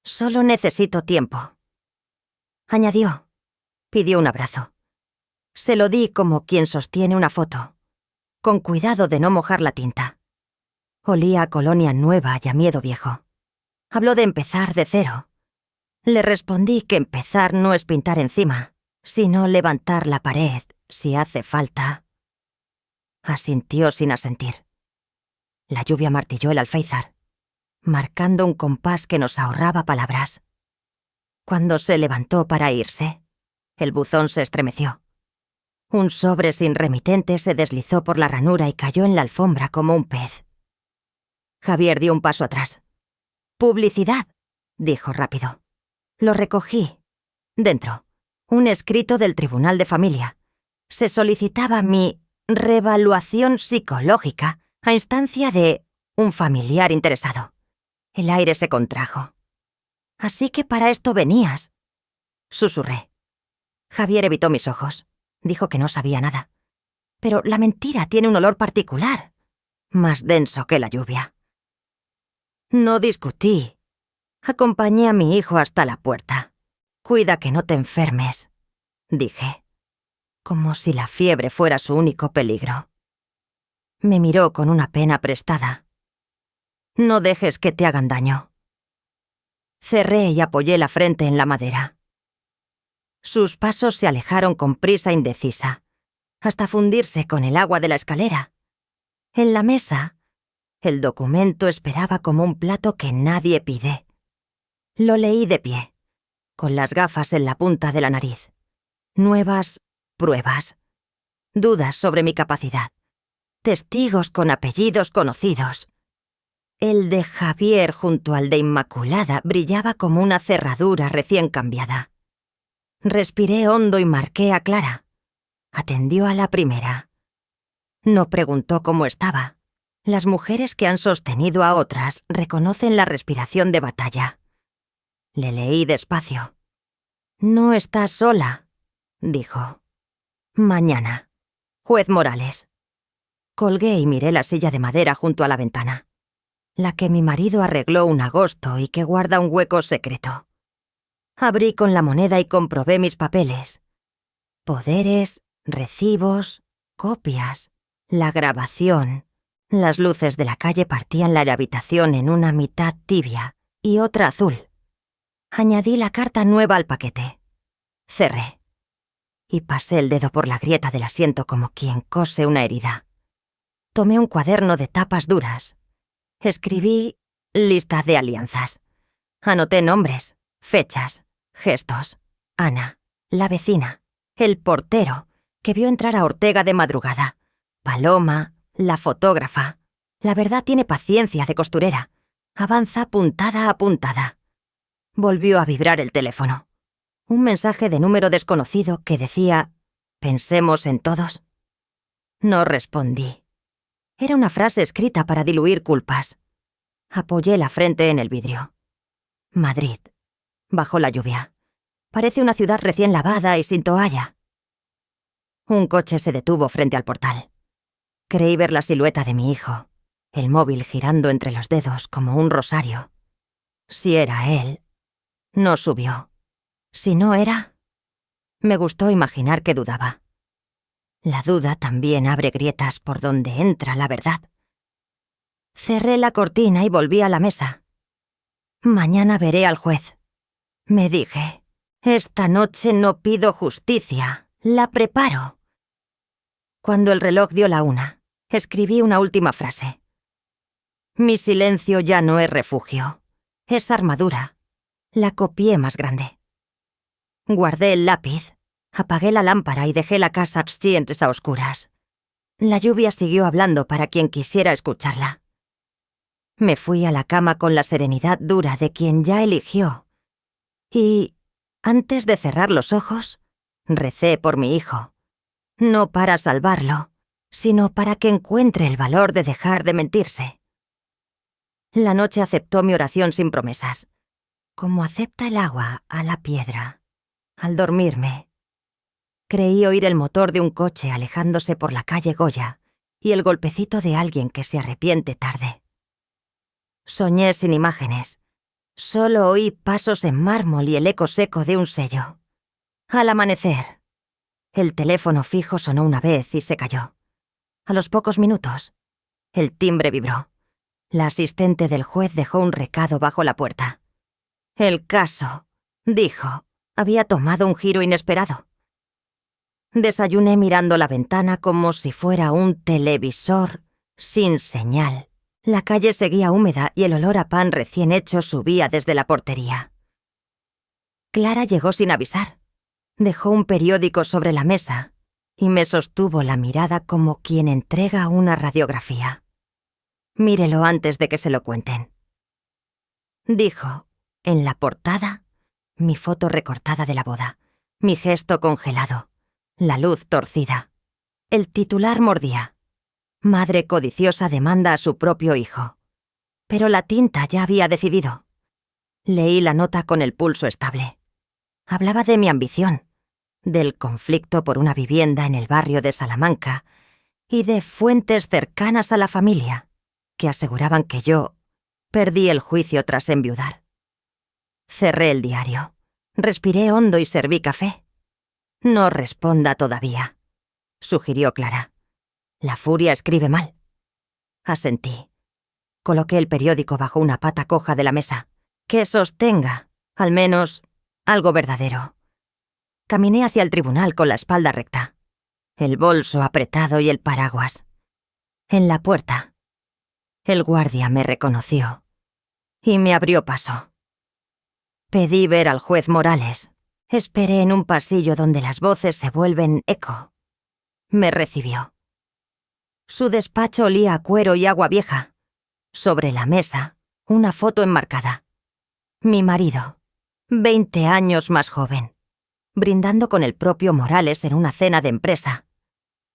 Solo necesito tiempo. Añadió. Pidió un abrazo. Se lo di como quien sostiene una foto, con cuidado de no mojar la tinta. Olía a colonia nueva y a miedo viejo. Habló de empezar de cero. Le respondí que empezar no es pintar encima, sino levantar la pared, si hace falta. Asintió sin asentir. La lluvia martilló el alféizar, marcando un compás que nos ahorraba palabras. Cuando se levantó para irse, el buzón se estremeció. Un sobre sin remitente se deslizó por la ranura y cayó en la alfombra como un pez. Javier dio un paso atrás. «Publicidad», dijo rápido. Lo recogí. Dentro, un escrito del Tribunal de Familia. Se solicitaba mi revaluación psicológica a instancia de un familiar interesado. El aire se contrajo. «Así que para esto venías», susurré. Javier evitó mis ojos. Dijo que no sabía nada. Pero la mentira tiene un olor particular, más denso que la lluvia. No discutí. Acompañé a mi hijo hasta la puerta. «Cuida que no te enfermes», dije, como si la fiebre fuera su único peligro. Me miró con una pena prestada. «No dejes que te hagan daño». Cerré y apoyé la frente en la madera. Sus pasos se alejaron con prisa indecisa, hasta fundirse con el agua de la escalera. En la mesa, el documento esperaba como un plato que nadie pide. Lo leí de pie, con las gafas en la punta de la nariz. Nuevas pruebas. Dudas sobre mi capacidad. Testigos con apellidos conocidos. El de Javier junto al de Inmaculada brillaba como una cerradura recién cambiada. Respiré hondo y marqué a Clara. Atendió a la primera. No preguntó cómo estaba. Las mujeres que han sostenido a otras reconocen la respiración de batalla. Le leí despacio. «No estás sola», dijo. «Mañana. Juez Morales». Colgué y miré la silla de madera junto a la ventana, la que mi marido arregló un agosto y que guarda un hueco secreto. Abrí con la moneda y comprobé mis papeles. Poderes, recibos, copias, la grabación. Las luces de la calle partían la habitación en una mitad tibia y otra azul. Añadí la carta nueva al paquete. Cerré. Y pasé el dedo por la grieta del asiento como quien cose una herida. Tomé un cuaderno de tapas duras. Escribí lista de alianzas. Anoté nombres, fechas, gestos. Ana, la vecina, el portero, que vio entrar a Ortega de madrugada. Paloma, la fotógrafa. La verdad tiene paciencia de costurera. Avanza puntada a puntada. Volvió a vibrar el teléfono. Un mensaje de número desconocido que decía: «Pensemos en todos». No respondí. Era una frase escrita para diluir culpas. Apoyé la frente en el vidrio. Madrid. Bajo la lluvia. Parece una ciudad recién lavada y sin toalla. Un coche se detuvo frente al portal. Creí ver la silueta de mi hijo, el móvil girando entre los dedos como un rosario. Si era él, no subió. Si no era, me gustó imaginar que dudaba. La duda también abre grietas por donde entra la verdad. Cerré la cortina y volví a la mesa. Mañana veré al juez. Me dije, esta noche no pido justicia, la preparo. Cuando el reloj dio la 1, escribí una última frase. Mi silencio ya no es refugio, es armadura. La copié más grande. Guardé el lápiz, apagué la lámpara y dejé la casa siempre a oscuras. La lluvia siguió hablando para quien quisiera escucharla. Me fui a la cama con la serenidad dura de quien ya eligió. Y, antes de cerrar los ojos, recé por mi hijo. No para salvarlo, sino para que encuentre el valor de dejar de mentirse. La noche aceptó mi oración sin promesas, como acepta el agua a la piedra. Al dormirme, creí oír el motor de un coche alejándose por la calle Goya y el golpecito de alguien que se arrepiente tarde. Soñé sin imágenes. Solo oí pasos en mármol y el eco seco de un sello. Al amanecer, el teléfono fijo sonó una vez y se cayó. A los pocos minutos, el timbre vibró. La asistente del juez dejó un recado bajo la puerta. El caso, dijo, había tomado un giro inesperado. Desayuné mirando la ventana como si fuera un televisor sin señal. La calle seguía húmeda y el olor a pan recién hecho subía desde la portería. Clara llegó sin avisar. Dejó un periódico sobre la mesa y me sostuvo la mirada como quien entrega una radiografía. Mírelo antes de que se lo cuenten. Dijo, en la portada, mi foto recortada de la boda, mi gesto congelado, la luz torcida. El titular mordía. Madre codiciosa demanda a su propio hijo. Pero la tinta ya había decidido. Leí la nota con el pulso estable. Hablaba de mi ambición, del conflicto por una vivienda en el barrio de Salamanca y de fuentes cercanas a la familia que aseguraban que yo perdí el juicio tras enviudar. Cerré el diario, respiré hondo y serví café. No responda todavía, sugirió Clara. La furia escribe mal. Asentí. Coloqué el periódico bajo una pata coja de la mesa. Que sostenga, al menos, algo verdadero. Caminé hacia el tribunal con la espalda recta, el bolso apretado y el paraguas. En la puerta, el guardia me reconoció y me abrió paso. Pedí ver al juez Morales. Esperé en un pasillo donde las voces se vuelven eco. Me recibió. Su despacho olía a cuero y agua vieja. Sobre la mesa, una foto enmarcada. Mi marido, 20 años más joven, brindando con el propio Morales en una cena de empresa.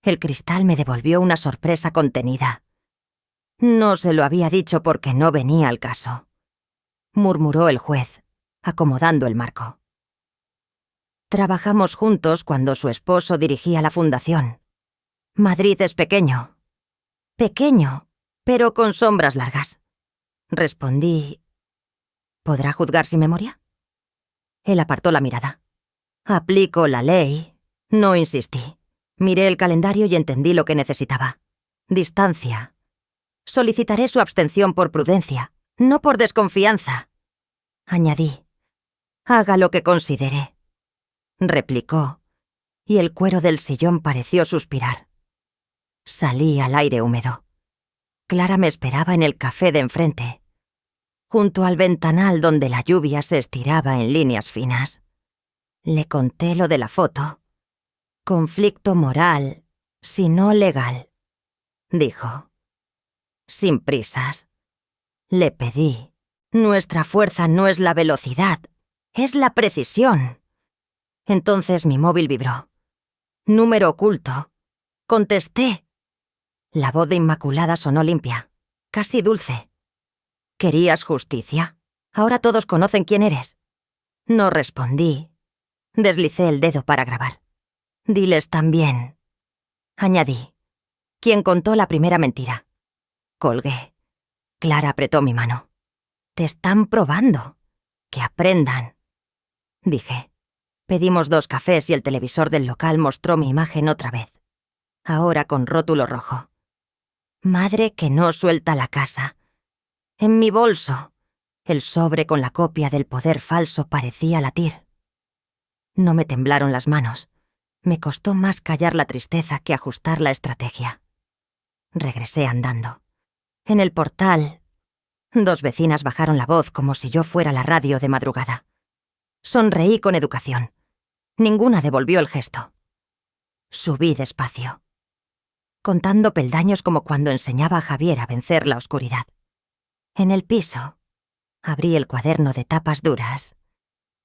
El cristal me devolvió una sorpresa contenida. No se lo había dicho porque no venía al caso, murmuró el juez, acomodando el marco. Trabajamos juntos cuando su esposo dirigía la fundación. Madrid es pequeño. Pequeño, pero con sombras largas. Respondí, ¿podrá juzgar sin memoria? Él apartó la mirada. Aplico la ley. No insistí. Miré el calendario y entendí lo que necesitaba. Distancia. Solicitaré su abstención por prudencia, no por desconfianza. Añadí. Haga lo que considere. Replicó, y el cuero del sillón pareció suspirar. Salí al aire húmedo. Clara me esperaba en el café de enfrente, junto al ventanal donde la lluvia se estiraba en líneas finas. Le conté lo de la foto. Conflicto moral, si no legal, dijo. Sin prisas. Le pedí. Nuestra fuerza no es la velocidad, es la precisión. Entonces mi móvil vibró. Número oculto. Contesté. La voz de Inmaculada sonó limpia, casi dulce. ¿Querías justicia? Ahora todos conocen quién eres. No respondí. Deslicé el dedo para grabar. Diles también Añadí. Quien contó la primera mentira. Colgué. Clara apretó mi mano. Te están probando. Que aprendan. Dije. Pedimos 2 cafés y el televisor del local mostró mi imagen otra vez. Ahora con rótulo rojo. Madre que no suelta la casa. En mi bolso. El sobre con la copia del poder falso parecía latir. No me temblaron las manos. Me costó más callar la tristeza que ajustar la estrategia. Regresé andando. En el portal, 2 vecinas bajaron la voz como si yo fuera la radio de madrugada. Sonreí con educación. Ninguna devolvió el gesto. Subí despacio, contando peldaños como cuando enseñaba a Javier a vencer la oscuridad. En el piso, abrí el cuaderno de tapas duras.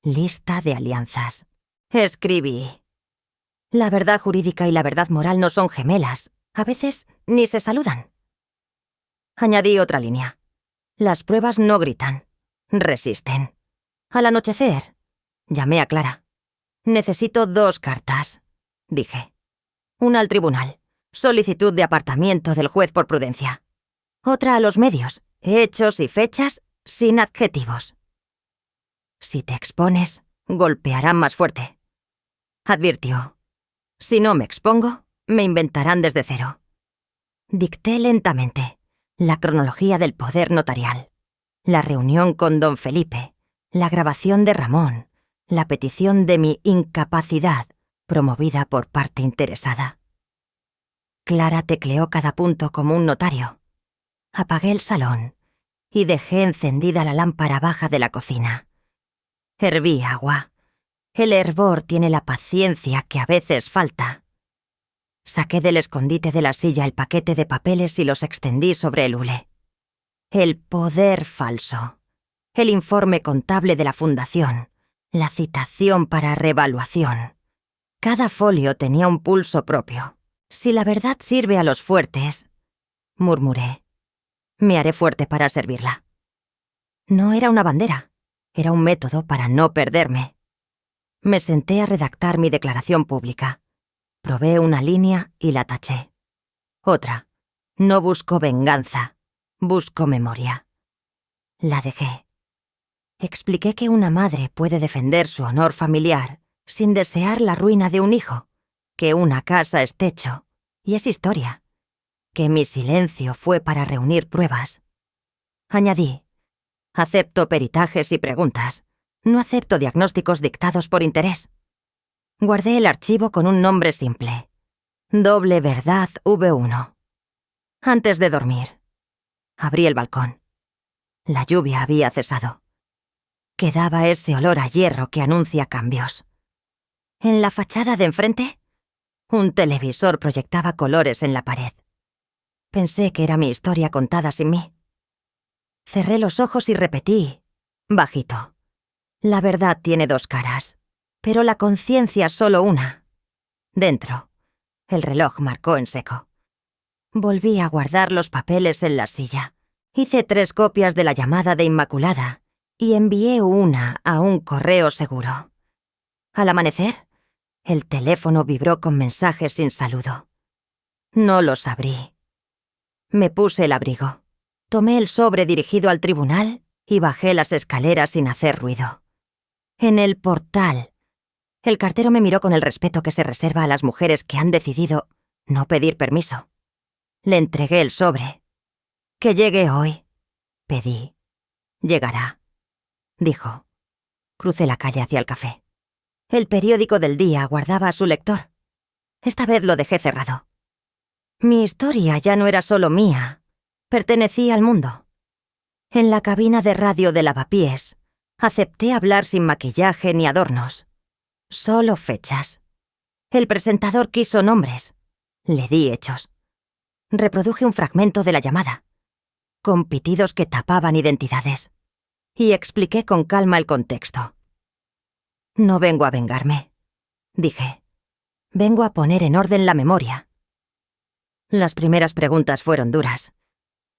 Lista de alianzas. Escribí. La verdad jurídica y la verdad moral no son gemelas. A veces ni se saludan. Añadí otra línea. Las pruebas no gritan. Resisten. Al anochecer, llamé a Clara. Necesito 2 cartas, dije. Una al tribunal. Solicitud de apartamiento del juez por prudencia. Otra a los medios. Hechos y fechas sin adjetivos. Si te expones, golpearán más fuerte. Advirtió. Si no me expongo, me inventarán desde cero. Dicté lentamente la cronología del poder notarial, la reunión con don Felipe, la grabación de Ramón, la petición de mi incapacidad promovida por parte interesada. Clara tecleó cada punto como un notario. Apagué el salón y dejé encendida la lámpara baja de la cocina. Herví agua. El hervor tiene la paciencia que a veces falta. Saqué del escondite de la silla el paquete de papeles y los extendí sobre el hule. El poder falso. El informe contable de la fundación. La citación para revaluación. Cada folio tenía un pulso propio. Si la verdad sirve a los fuertes, murmuré, me haré fuerte para servirla. No era una bandera, era un método para no perderme. Me senté a redactar mi declaración pública. Probé una línea y la taché. Otra. No busco venganza, busco memoria. La dejé. Expliqué que una madre puede defender su honor familiar sin desear la ruina de un hijo, que una casa es techo, y es historia, que mi silencio fue para reunir pruebas. Añadí, acepto peritajes y preguntas, no acepto diagnósticos dictados por interés. Guardé el archivo con un nombre simple, Doble Verdad V1. Antes de dormir, abrí el balcón. La lluvia había cesado. Quedaba ese olor a hierro que anuncia cambios. En la fachada de enfrente, un televisor proyectaba colores en la pared. Pensé que era mi historia contada sin mí. Cerré los ojos y repetí, bajito. La verdad tiene 2 caras, pero la conciencia solo una. Dentro, el reloj marcó en seco. Volví a guardar los papeles en la silla. Hice 3 copias de la llamada de Inmaculada y envié una a un correo seguro. Al amanecer, el teléfono vibró con mensajes sin saludo. No los abrí. Me puse el abrigo. Tomé el sobre dirigido al tribunal y bajé las escaleras sin hacer ruido. En el portal, el cartero me miró con el respeto que se reserva a las mujeres que han decidido no pedir permiso. Le entregué el sobre. Que llegue hoy, pedí. Llegará, dijo. Crucé la calle hacia el café. El periódico del día guardaba a su lector. Esta vez lo dejé cerrado. Mi historia ya no era solo mía, pertenecía al mundo. En la cabina de radio de Lavapiés, acepté hablar sin maquillaje ni adornos. Solo fechas. El presentador quiso nombres. Le di hechos. Reproduje un fragmento de la llamada, con pitidos que tapaban identidades, y expliqué con calma el contexto. No vengo a vengarme, dije. Vengo a poner en orden la memoria. Las primeras preguntas fueron duras,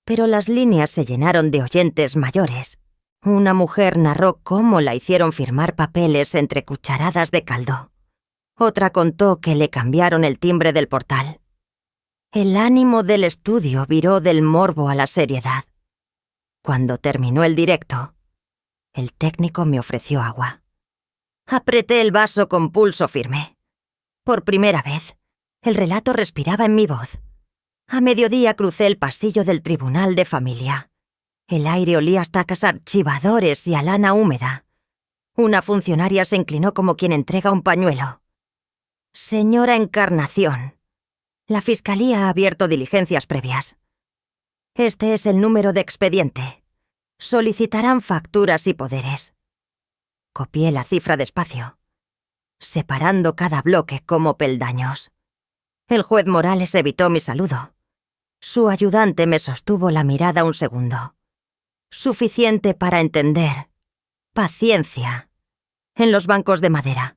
pero las líneas se llenaron de oyentes mayores. Una mujer narró cómo la hicieron firmar papeles entre cucharadas de caldo. Otra contó que le cambiaron el timbre del portal. El ánimo del estudio viró del morbo a la seriedad. Cuando terminó el directo, el técnico me ofreció agua. Apreté el vaso con pulso firme. Por primera vez, el relato respiraba en mi voz. A mediodía crucé el pasillo del Tribunal de Familia. El aire olía a estacas archivadores y a lana húmeda. Una funcionaria se inclinó como quien entrega un pañuelo. Señora Encarnación, la Fiscalía ha abierto diligencias previas. Este es el número de expediente. Solicitarán facturas y poderes. Copié la cifra despacio, separando cada bloque como peldaños. El juez Morales evitó mi saludo. Su ayudante me sostuvo la mirada un segundo. Suficiente para entender. Paciencia. En los bancos de madera,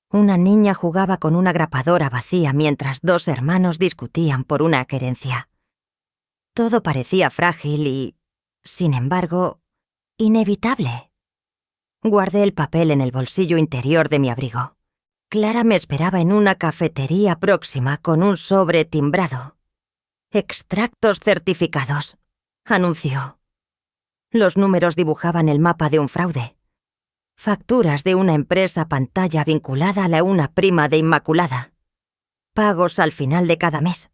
una niña jugaba con una grapadora vacía mientras dos hermanos discutían por una querencia. Todo parecía frágil y, sin embargo, inevitable. Guardé el papel en el bolsillo interior de mi abrigo. Clara me esperaba en una cafetería próxima con un sobre timbrado. «Extractos certificados», anunció. Los números dibujaban el mapa de un fraude. Facturas de una empresa pantalla vinculada a una prima de Inmaculada. Pagos al final de cada mes.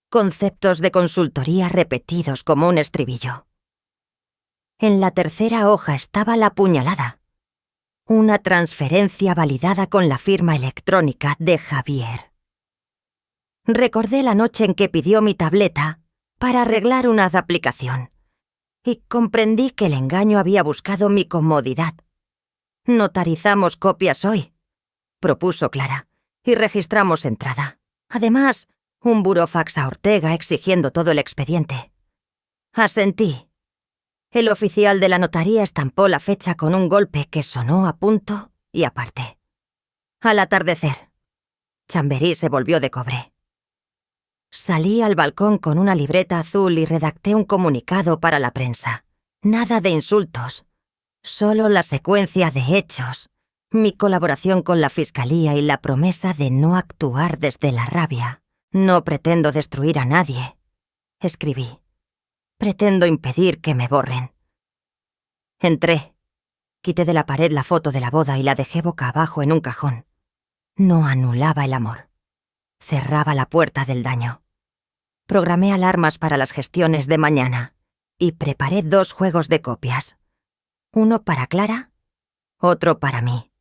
Conceptos de consultoría repetidos como un estribillo. En la tercera hoja estaba la puñalada. Una transferencia validada con la firma electrónica de Javier. Recordé la noche en que pidió mi tableta para arreglar una aplicación y comprendí que el engaño había buscado mi comodidad. «Notarizamos copias hoy», propuso Clara, y registramos entrada. Además, un burofax a Ortega exigiendo todo el expediente. Asentí. El oficial de la notaría estampó la fecha con un golpe que sonó a punto y aparte. Al atardecer, Chamberí se volvió de cobre. Salí al balcón con una libreta azul y redacté un comunicado para la prensa. Nada de insultos, solo la secuencia de hechos, mi colaboración con la Fiscalía y la promesa de no actuar desde la rabia. «No pretendo destruir a nadie», escribí. «Pretendo impedir que me borren». Entré. Quité de la pared la foto de la boda y la dejé boca abajo en un cajón. No anulaba el amor. Cerraba la puerta del daño. Programé alarmas para las gestiones de mañana y preparé 2 juegos de copias. Uno para Clara, otro para mí.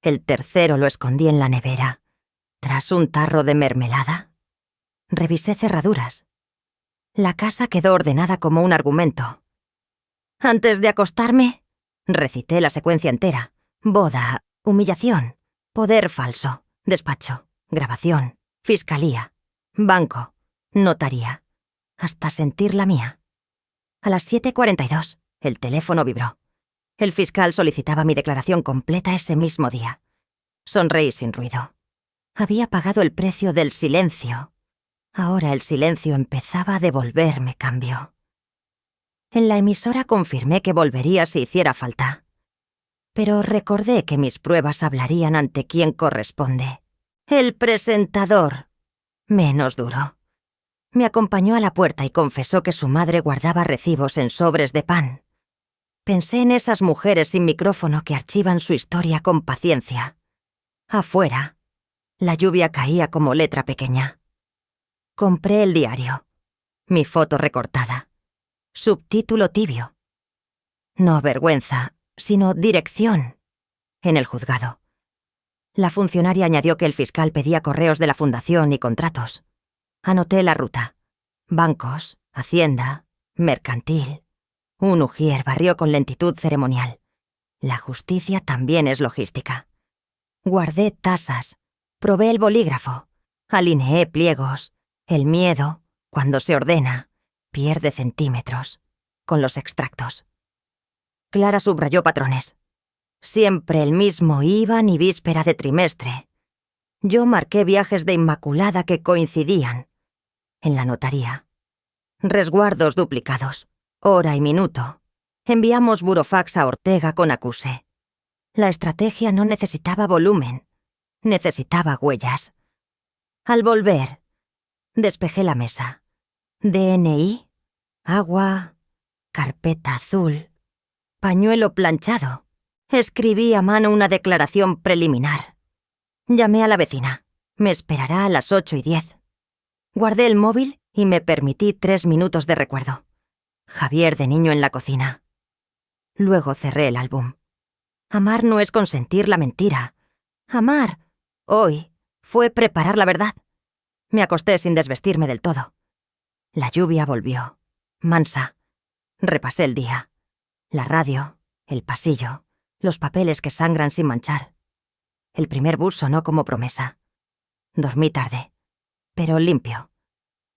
El tercero lo escondí en la nevera, tras un tarro de mermelada. Revisé cerraduras. La casa quedó ordenada como un argumento. Antes de acostarme, recité la secuencia entera. Boda, humillación, poder falso, despacho, grabación, fiscalía, banco, notaría, hasta sentir la mía. A las 7:42, el teléfono vibró. El fiscal solicitaba mi declaración completa ese mismo día. Sonreí sin ruido. Había pagado el precio del silencio. Ahora el silencio empezaba a devolverme cambio. En la emisora confirmé que volvería si hiciera falta. Pero recordé que mis pruebas hablarían ante quien corresponde. El presentador. Menos duro. Me acompañó a la puerta y confesó que su madre guardaba recibos en sobres de pan. Pensé en esas mujeres sin micrófono que archivan su historia con paciencia. Afuera, la lluvia caía como letra pequeña. Compré el diario. Mi foto recortada. Subtítulo tibio. No vergüenza, sino dirección. En el juzgado. La funcionaria añadió que el fiscal pedía correos de la fundación y contratos. Anoté la ruta. Bancos, hacienda, mercantil. Un ujier barrió con lentitud ceremonial. La justicia también es logística. Guardé tasas. Probé el bolígrafo. Alineé pliegos. El miedo, cuando se ordena, pierde centímetros. Con los extractos. Clara subrayó patrones. Siempre el mismo IVA y víspera de trimestre. Yo marqué viajes de Inmaculada que coincidían. En la notaría. Resguardos duplicados. Hora y minuto. Enviamos burofax a Ortega con acuse. La estrategia no necesitaba volumen. Necesitaba huellas. Al volver, Despejé la mesa. DNI, agua, carpeta azul, pañuelo planchado. Escribí a mano una declaración preliminar. Llamé a la vecina. Me esperará a las 8:10. Guardé el móvil y me permití 3 minutos de recuerdo. Javier de niño en la cocina. Luego cerré el álbum. Amar no es consentir la mentira. Amar, hoy, fue preparar la verdad. Me acosté sin desvestirme del todo. La lluvia volvió, mansa. Repasé el día. La radio, el pasillo, los papeles que sangran sin manchar. El primer bus sonó como promesa. Dormí tarde, pero limpio.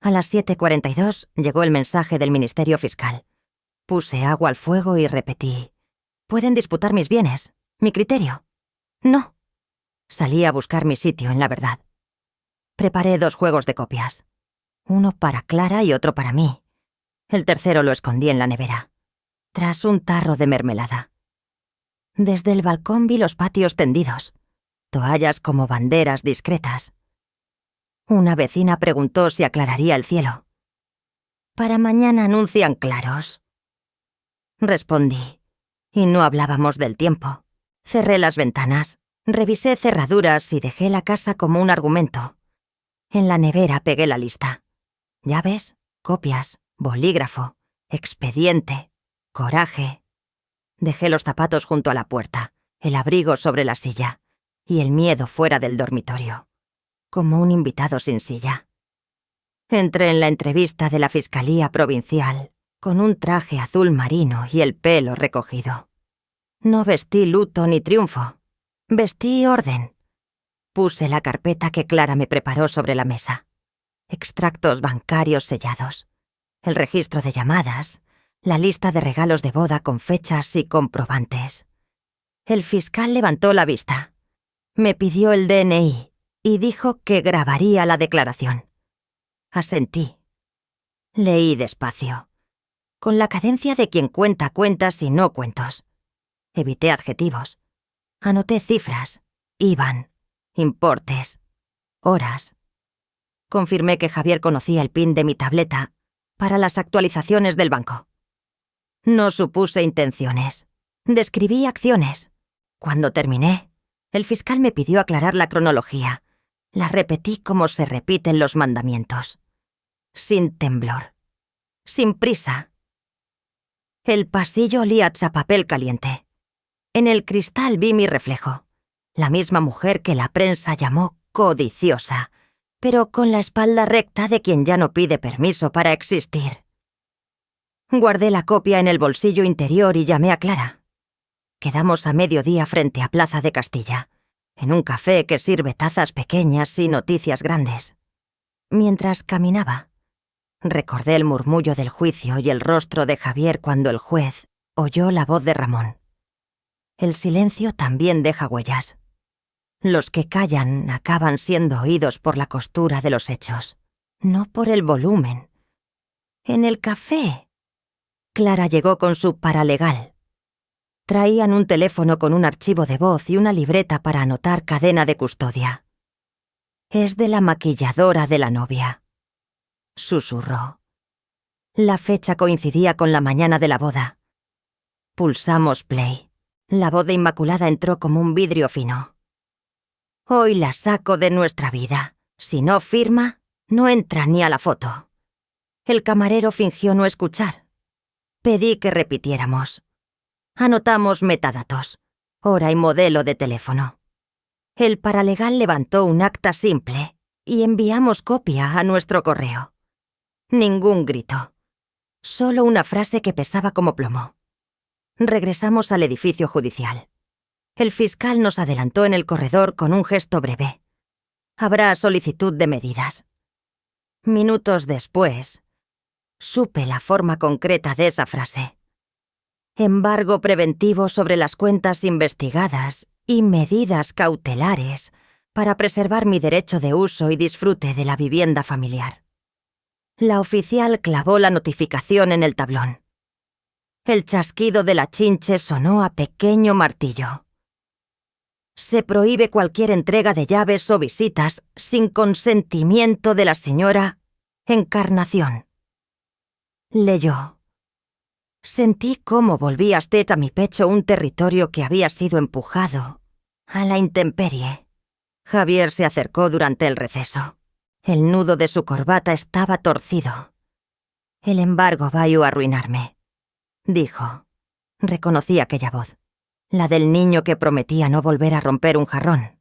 A las 7:42 llegó el mensaje del Ministerio Fiscal. Puse agua al fuego y repetí: «Pueden disputar mis bienes, mi criterio». No. Salí a buscar mi sitio en la verdad. Preparé 2 juegos de copias. Uno para Clara y otro para mí. El tercero lo escondí en la nevera, tras un tarro de mermelada. Desde el balcón vi los patios tendidos, toallas como banderas discretas. Una vecina preguntó si aclararía el cielo. «Para mañana anuncian claros». Respondí, y no hablábamos del tiempo. Cerré las ventanas, revisé cerraduras y dejé la casa como un argumento. En la nevera pegué la lista. Llaves, copias, bolígrafo, expediente, coraje. Dejé los zapatos junto a la puerta, el abrigo sobre la silla y el miedo fuera del dormitorio, como un invitado sin silla. Entré en la entrevista de la Fiscalía Provincial con un traje azul marino y el pelo recogido. No vestí luto ni triunfo, vestí orden. Puse la carpeta que Clara me preparó sobre la mesa. Extractos bancarios sellados, el registro de llamadas, la lista de regalos de boda con fechas y comprobantes. El fiscal levantó la vista. Me pidió el DNI y dijo que grabaría la declaración. Asentí. Leí despacio, con la cadencia de quien cuenta cuentas y no cuentos. Evité adjetivos. Anoté cifras, IBAN, importes, horas. Confirmé que Javier conocía el PIN de mi tableta para las actualizaciones del banco. No supuse intenciones. Describí acciones. Cuando terminé, el fiscal me pidió aclarar la cronología. La repetí como se repiten los mandamientos. Sin temblor. Sin prisa. El pasillo olía a papel caliente. En el cristal vi mi reflejo. La misma mujer que la prensa llamó codiciosa, pero con la espalda recta de quien ya no pide permiso para existir. Guardé la copia en el bolsillo interior y llamé a Clara. Quedamos a mediodía frente a Plaza de Castilla, en un café que sirve tazas pequeñas y noticias grandes. Mientras caminaba, recordé el murmullo del juicio y el rostro de Javier cuando el juez oyó la voz de Ramón. El silencio también deja huellas. Los que callan acaban siendo oídos por la costura de los hechos, no por el volumen. En el café, Clara llegó con su paralegal. Traían un teléfono con un archivo de voz y una libreta para anotar cadena de custodia. «Es de la maquilladora de la novia», susurró. La fecha coincidía con la mañana de la boda. Pulsamos play. La voz de Inmaculada entró como un vidrio fino. «Hoy la saco de nuestra vida. Si no firma, no entra ni a la foto». El camarero fingió no escuchar. Pedí que repitiéramos. Anotamos metadatos, hora y modelo de teléfono. El paralegal levantó un acta simple y enviamos copia a nuestro correo. Ningún grito. Solo una frase que pesaba como plomo. Regresamos al edificio judicial. El fiscal nos adelantó en el corredor con un gesto breve. «Habrá solicitud de medidas». Minutos después, supe la forma concreta de esa frase. Embargo preventivo sobre las cuentas investigadas y medidas cautelares para preservar mi derecho de uso y disfrute de la vivienda familiar. La oficial clavó la notificación en el tablón. El chasquido de la chinche sonó a pequeño martillo. Se prohíbe cualquier entrega de llaves o visitas sin consentimiento de la señora Encarnación. Leyó. Sentí cómo volvía hasta mi pecho un territorio que había sido empujado a la intemperie. Javier se acercó durante el receso. El nudo de su corbata estaba torcido. El embargo va a arruinarme, dijo. Reconocí aquella voz, la del niño que prometía no volver a romper un jarrón.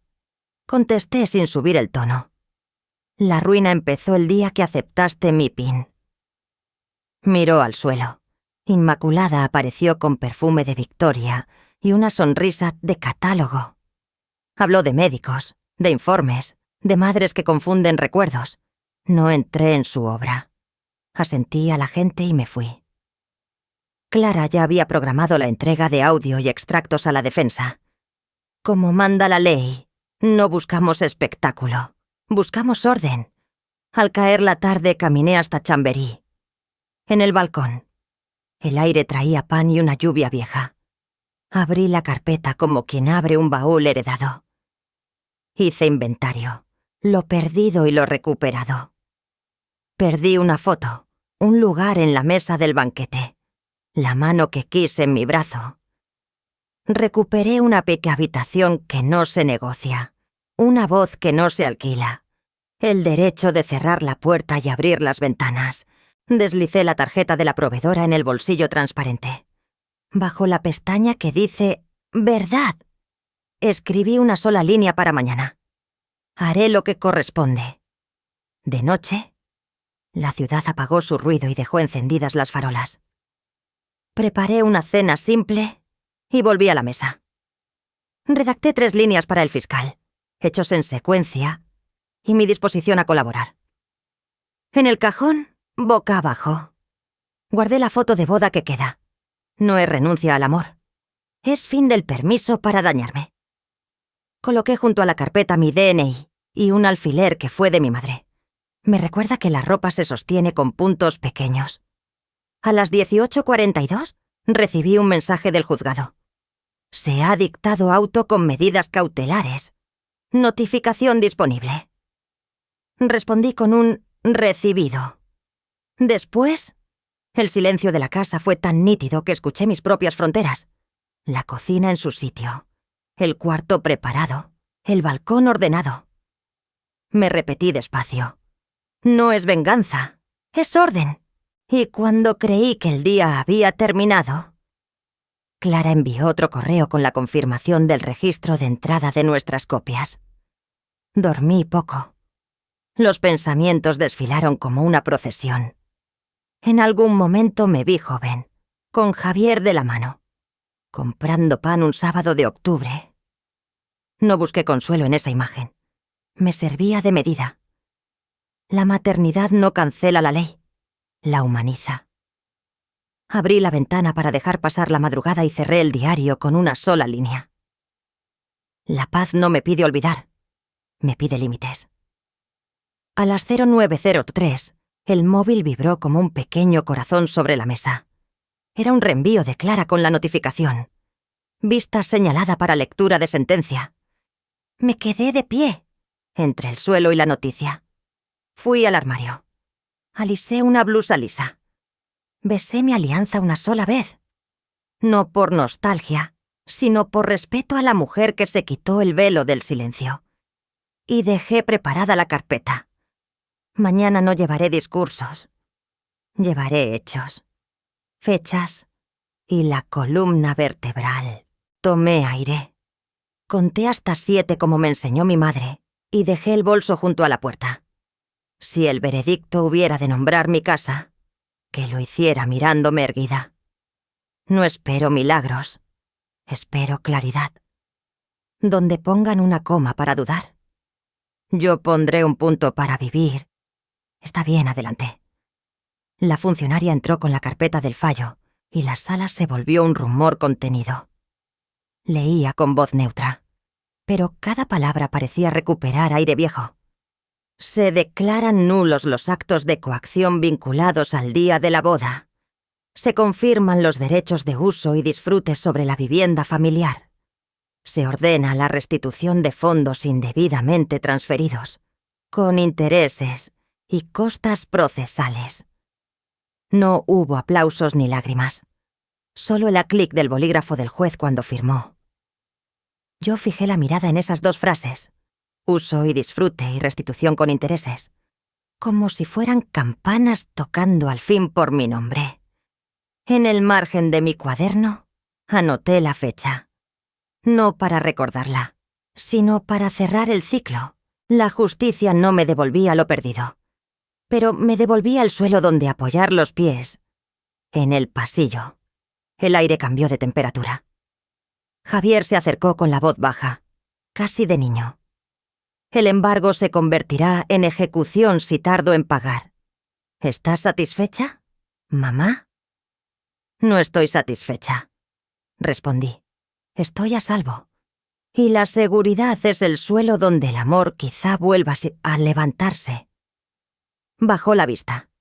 Contesté sin subir el tono. La ruina empezó el día que aceptaste mi PIN. Miró al suelo. Inmaculada apareció con perfume de Victoria y una sonrisa de catálogo. Habló de médicos, de informes, de madres que confunden recuerdos. No entré en su obra. Asentí a la gente y me fui. Clara ya había programado la entrega de audio y extractos a la defensa. Como manda la ley, no buscamos espectáculo, buscamos orden. Al caer la tarde caminé hasta Chamberí. En el balcón. El aire traía pan y una lluvia vieja. Abrí la carpeta como quien abre un baúl heredado. Hice inventario, lo perdido y lo recuperado. Perdí una foto, un lugar en la mesa del banquete, la mano que quise en mi brazo. Recuperé una pequeña habitación que no se negocia, una voz que no se alquila, el derecho de cerrar la puerta y abrir las ventanas. Deslicé la tarjeta de la proveedora en el bolsillo transparente. Bajo la pestaña que dice «Verdad», escribí una sola línea para mañana. Haré lo que corresponde. De noche, la ciudad apagó su ruido y dejó encendidas las farolas. Preparé una cena simple y volví a la mesa. Redacté 3 líneas para el fiscal, hechos en secuencia, y mi disposición a colaborar. En el cajón, boca abajo, guardé la foto de boda que queda. No es renuncia al amor. Es fin del permiso para dañarme. Coloqué junto a la carpeta mi DNI y un alfiler que fue de mi madre. Me recuerda que la ropa se sostiene con puntos pequeños. A las 18:42 recibí un mensaje del juzgado. Se ha dictado auto con medidas cautelares. Notificación disponible. Respondí con un recibido. Después, el silencio de la casa fue tan nítido que escuché mis propias fronteras. La cocina en su sitio, el cuarto preparado, el balcón ordenado. Me repetí despacio. No es venganza, es orden. Y cuando creí que el día había terminado, Clara envió otro correo con la confirmación del registro de entrada de nuestras copias. Dormí poco. Los pensamientos desfilaron como una procesión. En algún momento me vi joven, con Javier de la mano, comprando pan un sábado de octubre. No busqué consuelo en esa imagen. Me servía de medida. La maternidad no cancela la ley, la humaniza. Abrí la ventana para dejar pasar la madrugada y cerré el diario con una sola línea. La paz no me pide olvidar, me pide límites. A las 09:03, el móvil vibró como un pequeño corazón sobre la mesa. Era un reenvío de Clara con la notificación. Vista señalada para lectura de sentencia. Me quedé de pie, entre el suelo y la noticia. Fui al armario. Alisé una blusa lisa. Besé mi alianza una sola vez. No por nostalgia, sino por respeto a la mujer que se quitó el velo del silencio. Y dejé preparada la carpeta. Mañana no llevaré discursos. Llevaré hechos, fechas y la columna vertebral. Tomé aire. Conté hasta 7 como me enseñó mi madre y dejé el bolso junto a la puerta. Si el veredicto hubiera de nombrar mi casa, que lo hiciera mirándome erguida. No espero milagros, espero claridad. Donde pongan una coma para dudar. Yo pondré un punto para vivir. Está bien, adelante. La funcionaria entró con la carpeta del fallo y la sala se volvió un rumor contenido. Leía con voz neutra, pero cada palabra parecía recuperar aire viejo. Se declaran nulos los actos de coacción vinculados al día de la boda. Se confirman los derechos de uso y disfrute sobre la vivienda familiar. Se ordena la restitución de fondos indebidamente transferidos, con intereses y costas procesales. No hubo aplausos ni lágrimas, solo el aclic del bolígrafo del juez cuando firmó. Yo fijé la mirada en esas dos frases, uso y disfrute y restitución con intereses, como si fueran campanas tocando al fin por mi nombre. En el margen de mi cuaderno anoté la fecha, no para recordarla, sino para cerrar el ciclo. La justicia no me devolvía lo perdido, pero me devolvía el suelo donde apoyar los pies. En el pasillo, el aire cambió de temperatura. Javier se acercó con la voz baja, casi de niño. El embargo se convertirá en ejecución si tardo en pagar. ¿Estás satisfecha, mamá? No estoy satisfecha, respondí. Estoy a salvo. Y la seguridad es el suelo donde el amor quizá vuelva a levantarse. Bajó la vista.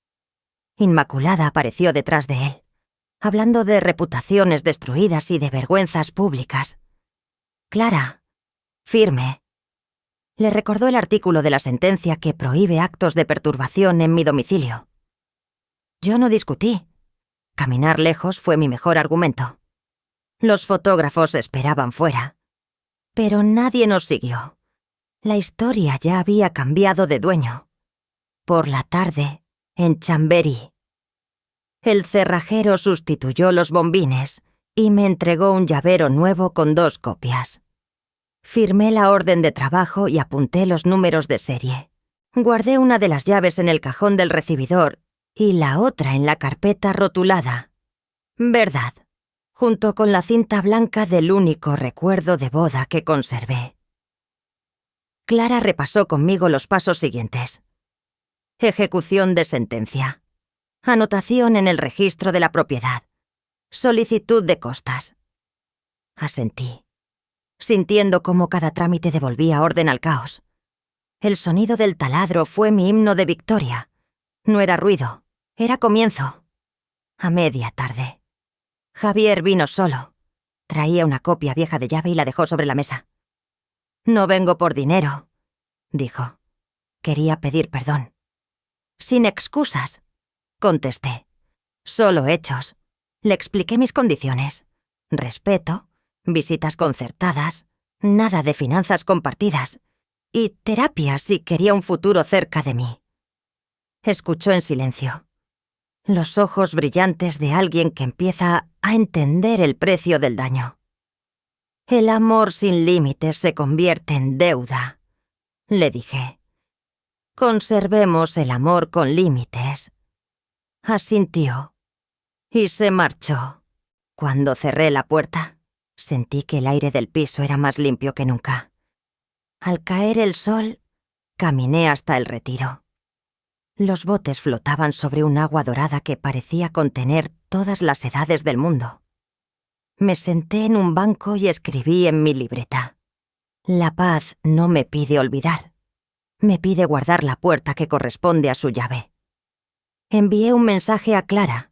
Inmaculada apareció detrás de él, hablando de reputaciones destruidas y de vergüenzas públicas. Clara, firme. Le recordó el artículo de la sentencia que prohíbe actos de perturbación en mi domicilio. Yo no discutí. Caminar lejos fue mi mejor argumento. Los fotógrafos esperaban fuera. Pero nadie nos siguió. La historia ya había cambiado de dueño. Por la tarde, en Chamberí. El cerrajero sustituyó los bombines y me entregó un llavero nuevo con 2 copias. Firmé la orden de trabajo y apunté los números de serie. Guardé una de las llaves en el cajón del recibidor y la otra en la carpeta rotulada. Verdad, junto con la cinta blanca del único recuerdo de boda que conservé. Clara repasó conmigo los pasos siguientes. Ejecución de sentencia. Anotación en el registro de la propiedad. Solicitud de costas. Asentí, sintiendo cómo cada trámite devolvía orden al caos. El sonido del taladro fue mi himno de victoria. No era ruido, era comienzo. A media tarde. Javier vino solo. Traía una copia vieja de llave y la dejó sobre la mesa. No vengo por dinero, dijo. Quería pedir perdón. Sin excusas, contesté. Solo hechos. Le expliqué mis condiciones. Respeto, visitas concertadas, nada de finanzas compartidas y terapia si quería un futuro cerca de mí. Escuchó en silencio. Los ojos brillantes de alguien que empieza a entender el precio del daño. El amor sin límites se convierte en deuda, le dije. Conservemos el amor con límites. Asintió y se marchó. Cuando cerré la puerta, sentí que el aire del piso era más limpio que nunca. Al caer el sol, caminé hasta el retiro. Los botes flotaban sobre un agua dorada que parecía contener todas las edades del mundo. Me senté en un banco y escribí en mi libreta. La paz no me pide olvidar. Me pide guardar la puerta que corresponde a su llave. Envié un mensaje a Clara.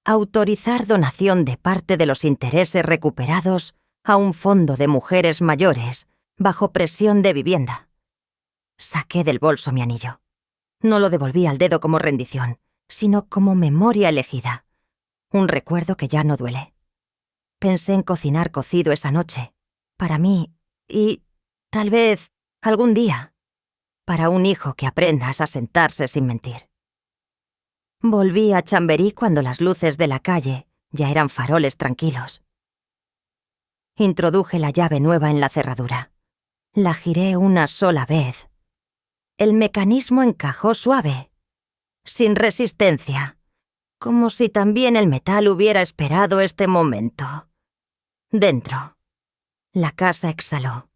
Autorizar donación de parte de los intereses recuperados a un fondo de mujeres mayores bajo presión de vivienda. Saqué del bolso mi anillo. No lo devolví al dedo como rendición, sino como memoria elegida. Un recuerdo que ya no duele. Pensé en cocinar cocido esa noche, para mí y, tal vez, algún día, para un hijo que aprendas a sentarse sin mentir. Volví a Chamberí cuando las luces de la calle ya eran faroles tranquilos. Introduje la llave nueva en la cerradura. La giré una sola vez. El mecanismo encajó suave, sin resistencia, como si también el metal hubiera esperado este momento. Dentro, la casa exhaló,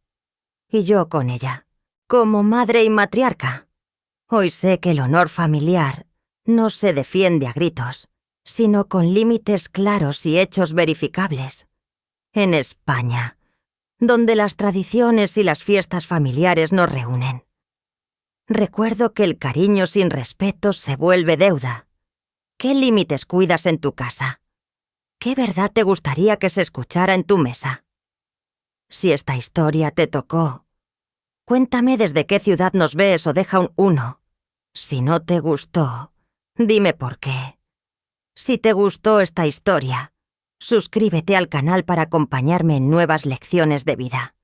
y yo con ella, como madre y matriarca. Hoy sé que el honor familiar no se defiende a gritos, sino con límites claros y hechos verificables. En España, donde las tradiciones y las fiestas familiares nos reúnen. Recuerdo que el cariño sin respeto se vuelve deuda. ¿Qué límites cuidas en tu casa? ¿Qué verdad te gustaría que se escuchara en tu mesa? Si esta historia te tocó, cuéntame desde qué ciudad nos ves o deja un 1. Si no te gustó, dime por qué. Si te gustó esta historia, suscríbete al canal para acompañarme en nuevas lecciones de vida.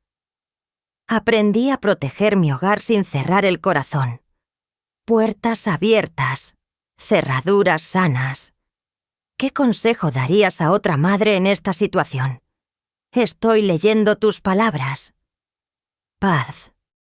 Aprendí a proteger mi hogar sin cerrar el corazón. Puertas abiertas, cerraduras sanas. ¿Qué consejo darías a otra madre en esta situación? Estoy leyendo tus palabras. Paz.